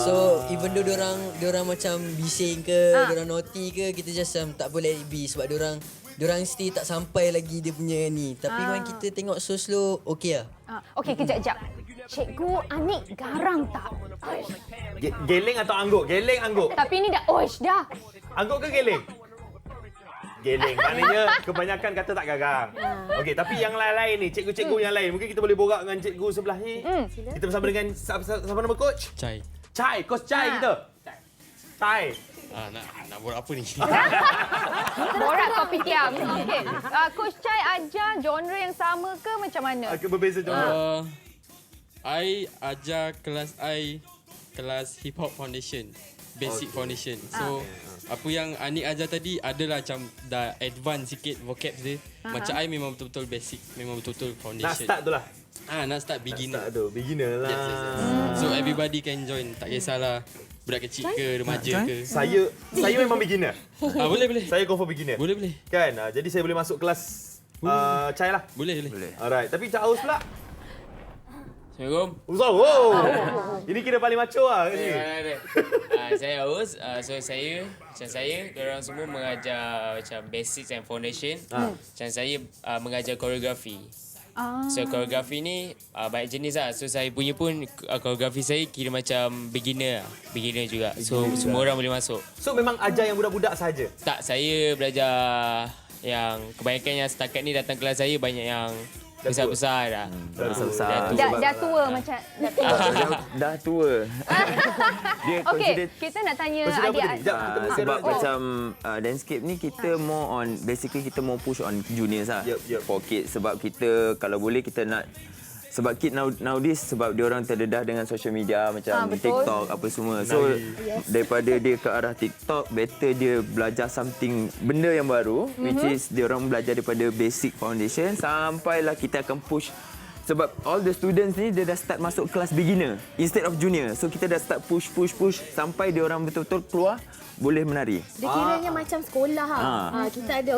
So even though diorang macam bising ke, diorang naughty ke, kita just tak boleh let it be sebab diorang still tak sampai lagi dia punya ni. Tapi when kita tengok slow okey lah. Okey, kejap. Cikgu Anik garang tak? Geleng atau angguk? Geleng, angguk. Tapi ni dah dah. Angguk ke geleng? Geleng. Maknanya kebanyakan kata tak garang. Okey, tapi yang lain-lain ni, cikgu-cikgu yang lain. Mungkin kita boleh borak dengan cikgu sebelah ni. Kita bersama dengan siapa nama coach? Chai. Coach Chai kita. Chai. Nak borak apa ni? Borak kopi tiam. Okey. Coach Chai ajar genre yang sama ke macam mana? Berbeza genre. I ajar kelas hip hop foundation. Basic foundation. So apa yang Anik ajar tadi adalah macam dah advance sikit vocabs dia. Macam I memang betul-betul basic, memang betul-betul foundation. Nak start tu lah. Nak start beginner. Nak start tu, beginner lah. Yes. So everybody can join, tak kisahlah budak kecil ke, remaja ke. Saya memang beginner. Boleh. Saya confirm beginner. Boleh. Kan? Jadi saya boleh masuk kelas Chai lah. Boleh. Alright, tapi Cak Aus pula. Assalamualaikum. Wow. Ini kira paling macho lah ni. Saya Aus. So saya diorang semua mengajar macam basics and foundation. Macam saya mengajar koreografi. So koreografi ni banyak jenis lah. So saya punya pun koreografi saya kira macam beginner juga. So semua orang boleh masuk. So memang ajar yang budak-budak saja? Tak, saya belajar yang kebanyakan yang setakat ni datang kelas saya banyak yang besar-besar dah. Dah tua macam dah tua. Okey, kita nak tanya adik-adik. Sebab macam landscape ni kita more on, basically kita more push on juniors lah. For kids. Sebab kita kalau boleh kita nak, sebab kid nowadays sebab dia orang terdedah dengan social media macam TikTok apa semua. So daripada dia ke arah TikTok, better dia belajar something, benda yang baru, which is dia orang belajar daripada basic foundation sampailah kita akan push. Sebab all the students ni dia dah start masuk kelas beginner instead of junior. So kita dah start push sampai dia orang betul-betul keluar boleh menari. Dia kiranya macam sekolah kita ada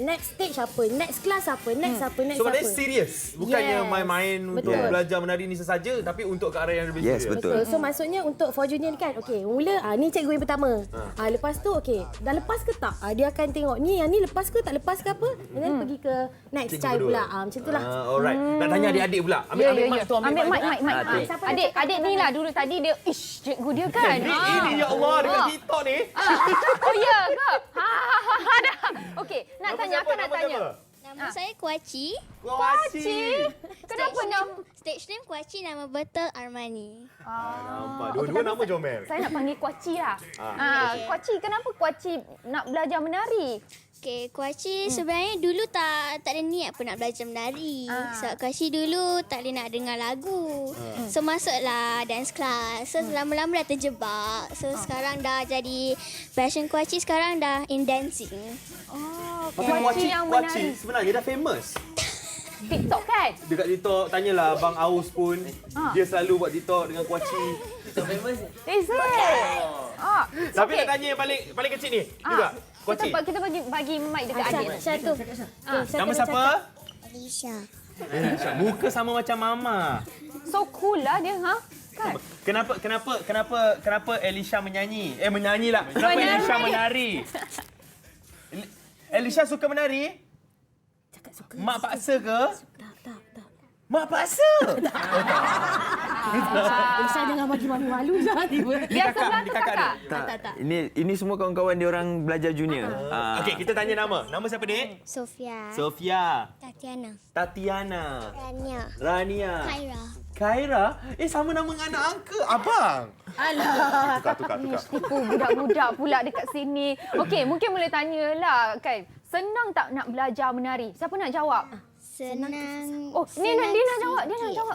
next stage apa, next class apa, next apa. So maknanya serius, bukannya main-main untuk belajar menari ni sesaja, tapi untuk ke arah yang lebih serius. Betul. So maksudnya untuk for junior kan, mula ni cikgu yang pertama. Lepas tu dah lepas ke tak? Dia akan tengok ni yang ni lepas ke tak lepas ke apa. Dan pergi ke next Chai pula. Macam itulah. Alright. Nak tanya adik-adik pula. Ambil mic tu, ambil mic. Adik ni lah dulu tadi dia cikgu dia kan. Ini ya Allah dekat TikTok ni. Oh ya ke? Okey, nak tanya. Nama saya Kuaci. Kenapa nama stage name Kuaci, nama betul Armani. Nampak dua-dua nama comel. Saya nak panggil Kuaci lah. Kuaci, kenapa Kuaci nak belajar menari? Kuaci sebenarnya dulu tak ada niat pun nak belajar menari. Sebab Kuaci dulu tak boleh nak dengar lagu. So masuklah dance class. So lama-lama dah terjebak. So sekarang dah jadi passion Kuaci, sekarang dah in dancing. Kuaci yang menari. Sebenarnya dah famous. TikTok kan? Dekat TikTok, tanyalah Abang Aus pun. Dia selalu buat TikTok dengan Kuaci. Is it? Tapi nak tanya yang paling kecil ni juga. Kuaci. Kita bagi mic dekat adik. Satu. Nama siapa? Alicia. Muka sama macam Mama. So cool lah dia, kan? Kenapa Elisha menyanyi? Menyanyilah. Kenapa Menari. Elisha menari? Elisha suka menari? Cakap suka. Mak paksa ke? Tak. Mak paksa. Saya jangan bagi malu-malu lah tiba. Dia sebelah tu kakak. Tak. Ini semua kawan-kawan dia orang belajar junior. Okey, kita tanya nama. Nama siapa, Dek? Sofia. Tatiana. Rania. Khaira. Sama nama dengan anak angka. Abang. Alah. Tukar. Tipu budak-budak pula dekat sini. Okey, mungkin boleh tanyalah kan. Senang tak nak belajar menari? Siapa nak jawab? Senang. Oh, dia nak jawab.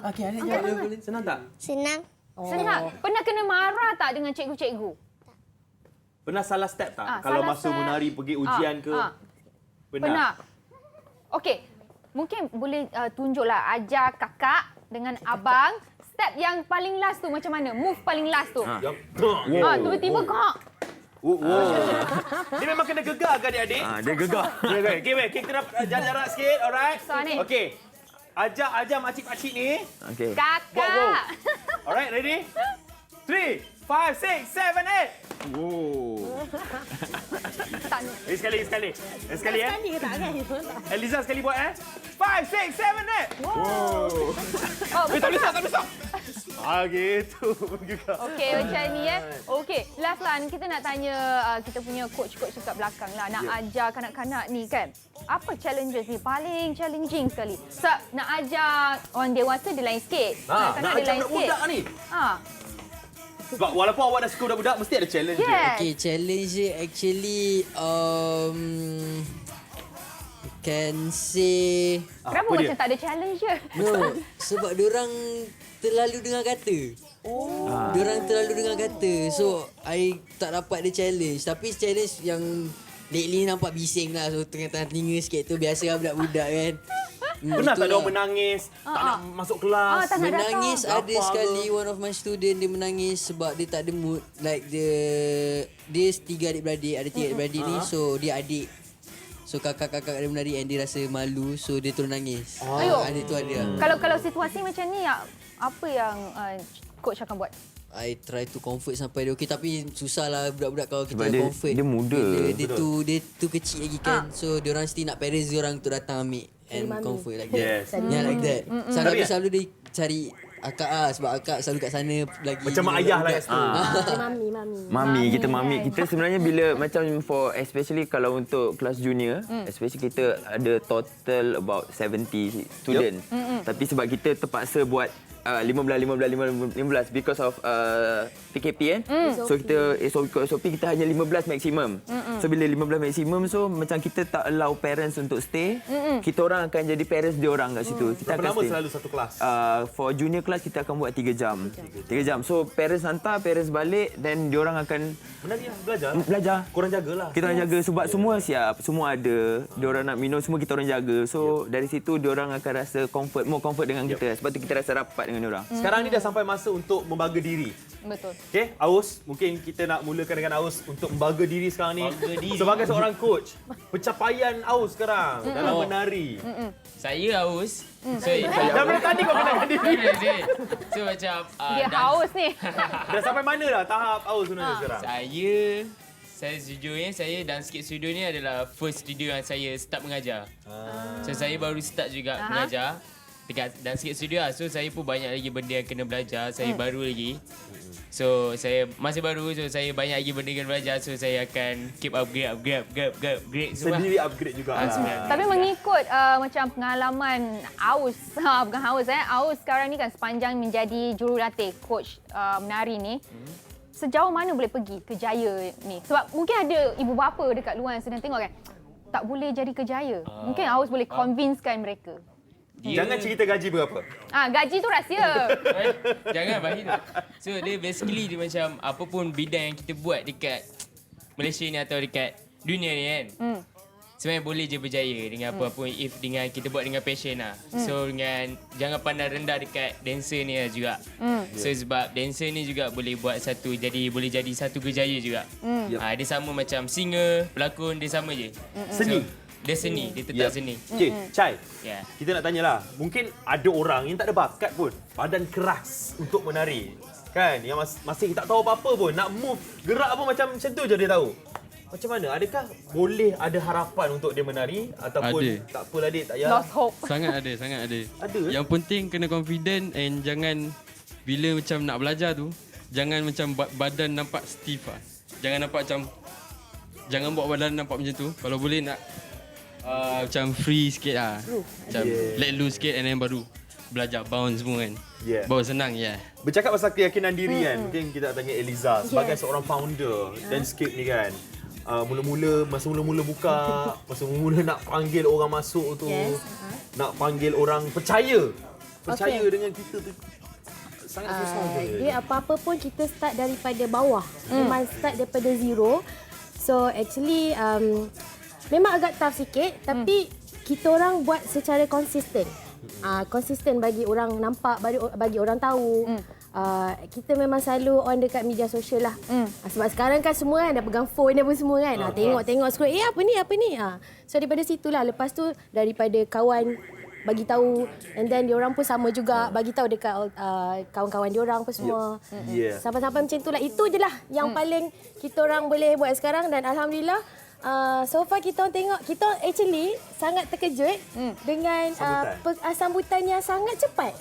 Okey, adik jawab boleh. Senang tak? Senang. Senang. Pernah kena marah tak dengan cikgu-cikgu? Pernah salah step tak? Kalau salah masa step. menari pergi ujian ke? Pernah. Okey. Mungkin boleh tunjuklah ajar kakak dengan abang step yang paling last tu macam mana? Move paling last tu. Tiba-tiba kak. Dia memang kena gegar ke adik-adik? Dia gegar. Okey, kita nak jarak sikit, alright? So, ni. Okey. Ajar makcik-makcik ni. Okey. Kakak. Alright, ready? 3, 5, 6, 7, 8. Sekali. Sekali ya. Sekali ke tak kan? Eliza sekali buat 5, 6, 7, 8. Tak boleh stop. Gitu. Okey, macam ni Okey, last lah kita nak tanya kita punya coach-coach dekat belakang lah. Nak ajar kanak-kanak ni kan. Apa challenges ni? Paling challenging sekali. Nak ajar orang dewasa dia lain sikit. Nak ajar budak ni. Sebab walaupun awak dah suka budak-budak, mesti ada challenge dia. Okay, challenge dia actually can say... Kenapa macam tak ada challenge je? No, sebab diorang terlalu dengar kata. Diorang terlalu dengar kata. So, I tak dapat ada challenge. Tapi challenge yang lately nampak bising lah. So, tengah-tengah telinga sikit tu biasa lah budak-budak kan. Pernah tak ada orang menangis, tak nak masuk kelas? Menangis ada sekali one of my student dia menangis sebab dia tak ada mood. Like dia 3 adik-beradik, ada 3 adik-beradik ni, so dia adik. So kakak-kakak dia menari and dia rasa malu, so dia terus nangis. Adik tu ada. Kalau situasi macam ni, apa yang coach akan buat? I try to comfort sampai dia okey, tapi susahlah budak-budak kalau kita Sebab comfort. dia muda. Dia tu kecil lagi kan. So dia orang mesti nak parents dia orang tu datang ambil and comfort like that. Like that. Selalu dia cari akak sebab akak selalu kat sana lagi. Macam mak ayah lah kat situ. Mami kita sebenarnya bila macam for especially kalau untuk kelas junior, especially kita ada total about 70 student. Tapi sebab kita terpaksa buat 15 because of PKP kan. So kita SOP kita hanya 15 maksimum. So bila 15 maksimum, so macam kita tak allow parents untuk stay. Kita orang akan jadi parents dia orang kat situ. Kita Berapa akan lama stay. selalu satu kelas? For junior class kita akan buat 3 jam. 3 jam. So parents hantar, parents balik, then dia orang akan belajar. Korang jagalah. Kita orang jaga sebab semua siap, semua ada. Dia orang nak minum semua kita orang jaga. So dari situ dia orang akan rasa more comfort dengan kita. Sebab tu kita rasa rapat dengan dia orang. Sekarang ni dah sampai masa untuk membaga diri. Betul. Okey, Aus, mungkin kita nak mulakan dengan Aus untuk membaga diri sekarang ni. Sebagai seorang coach, pencapaian Aus sekarang dalam menari. Saya Aus. Dari tadi kau kenalkan diri. So macam dia haus ni. Dah sampai mana dah tahap Aus sebenarnya sekarang? Saya sejujurnya saya Dance Kid Studio ni adalah first studio yang saya start mengajar. So saya baru start juga mengajar dekat Dance Kid Studio lah. So saya pun banyak lagi benda yang kena belajar. Saya baru lagi. So saya masih baru, so saya banyak lagi benda kena belajar. So saya akan keep upgrade semua. Sendiri upgrade juga lah. Tapi mengikut macam pengalaman Aus, bukan Aus sekarang ni kan sepanjang menjadi jurulatih coach menari ni, sejauh mana boleh pergi kejaya ni? Sebab mungkin ada ibu bapa dekat luar yang sedang tengok kan, tak boleh jadi kejaya. Mungkin Aus boleh convincekan mereka. Jangan cerita gaji berapa. Gaji tu rahsia. Jangan bahaya. So dia basically dia macam apa pun bidang yang kita buat dekat Malaysia ni atau dekat dunia ni kan. sebenarnya boleh je berjaya dengan apa-apa if dengan kita buat dengan passion lah. So dengan jangan pandang rendah dekat dancer ni lah juga. So sebab dancer ni juga boleh buat boleh jadi satu kerjaya juga. Dia sama macam singer, pelakon, dia sama je. Seni. Dia seni, dia tetap seni. Okay, Chai. Yeah. Kita nak tanyalah, mungkin ada orang yang tak ada bakat pun, badan keras untuk menari. Kan, yang masih tak tahu apa-apa pun, nak move, gerak pun macam tu je dia tahu. Macam mana? Adakah boleh ada harapan untuk dia menari ataupun Ada. tak apalah dik, tak payah. Lost hope. Sangat ada. Ada. Yang penting kena confident and jangan bila macam nak belajar tu, jangan macam badan nampak stiff lah. Jangan buat badan nampak macam tu. Kalau boleh nak macam free sikit lah. Macam let loose sikit and then baru belajar bounce semua kan. Baru senang Bercakap pasal keyakinan diri kan, mungkin kita nak tanya Eliza sebagai seorang founder Dancescape ni kan. Masa mula-mula buka, masa mula nak panggil orang masuk tu, nak panggil orang percaya dengan kita tu sangat susah je. Dia apa-apa pun kita start daripada bawah. Memang start daripada zero. So actually memang agak tough sikit tapi kita orang buat secara konsisten. Konsisten bagi orang nampak, bagi orang tahu. Kita memang selalu on dekat media sosial lah. Sebab sekarang kan semua kan dah pegang phone apa semua kan. Tengok scroll. Apa ni? So daripada situlah. Lepas tu daripada kawan bagi tahu, and then diorang pun sama juga bagi tahu dekat kawan-kawan diorang apa semua. Sampai-sampai macam itulah. Itu je lah yang paling kita orang boleh buat sekarang dan alhamdulillah. So far kita tengok, kita actually sangat terkejut dengan sambutan yang sangat cepat.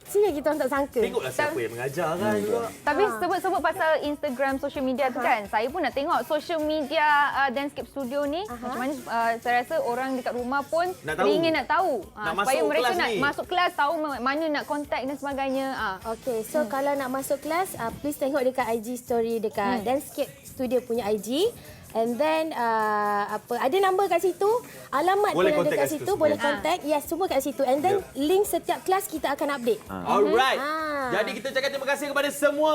Sini kita orang tak sangka. Tengoklah siapa yang mengajar kan juga. Tapi sebut pasal Instagram, social media tu kan, saya pun nak tengok social media Dancescape Studio ni. Macam mana saya rasa orang dekat rumah pun ingin nak tahu. Supaya mereka nak masuk kelas, tahu mana nak contact dan sebagainya. Okay, so kalau nak masuk kelas, please tengok dekat IG story dekat Dancescape Studio punya IG. And then ada nombor kat situ, alamat boleh pun ada kat situ, boleh contact. Yes, semua kat situ. And then link setiap kelas kita akan update. Alright. Jadi kita ucapkan terima kasih kepada semua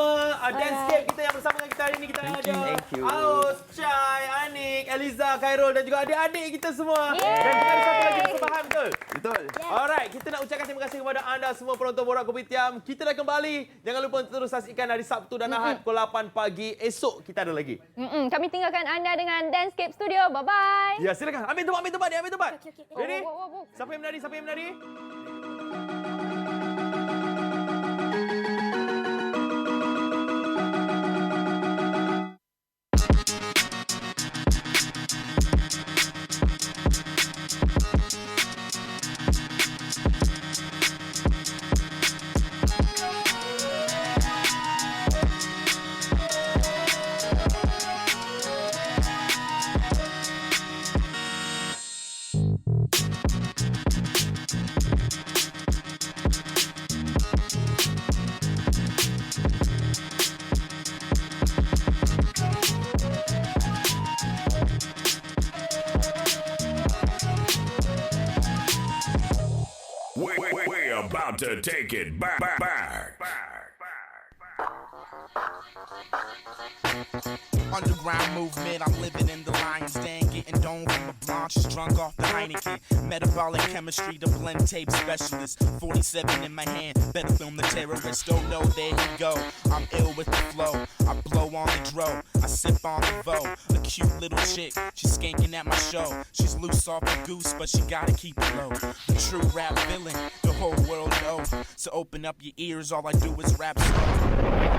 Dancescape kita yang bersama dengan kita hari ini. Kita ada Aus, Chai, Anik, Eliza, Khairul dan juga adik-adik kita semua. Dan kita ada satu lagi persembahan, betul? Betul. Alright, kita nak ucapkan terima kasih kepada anda semua penonton Borak Kopitiam. Kita dah kembali. Jangan lupa terus saksikan hari Sabtu dan Ahad pukul 8 pagi. Esok kita ada lagi. Kami tinggalkan anda dengan Dancescape Studio. Bye-bye. Ya, silakan. Ambil tempat dia, ambil tempat. Ready? Siapa yang menari? We're about to take it back. Underground movement, I'm living in the lion's den, getting domed from a blanche, drunk off the Heineken. Metabolic chemistry, the blend tape specialist. 47 in my hand, better film the terrorist. Oh no, there he go. I'm ill with the flow. I blow on the dro, I sip on the vo. A cute little chick, she's skanking at my show. She's loose off the goose, but she gotta keep it low. The true rap villain, the whole world knows. So open up your ears, all I do is rap slow.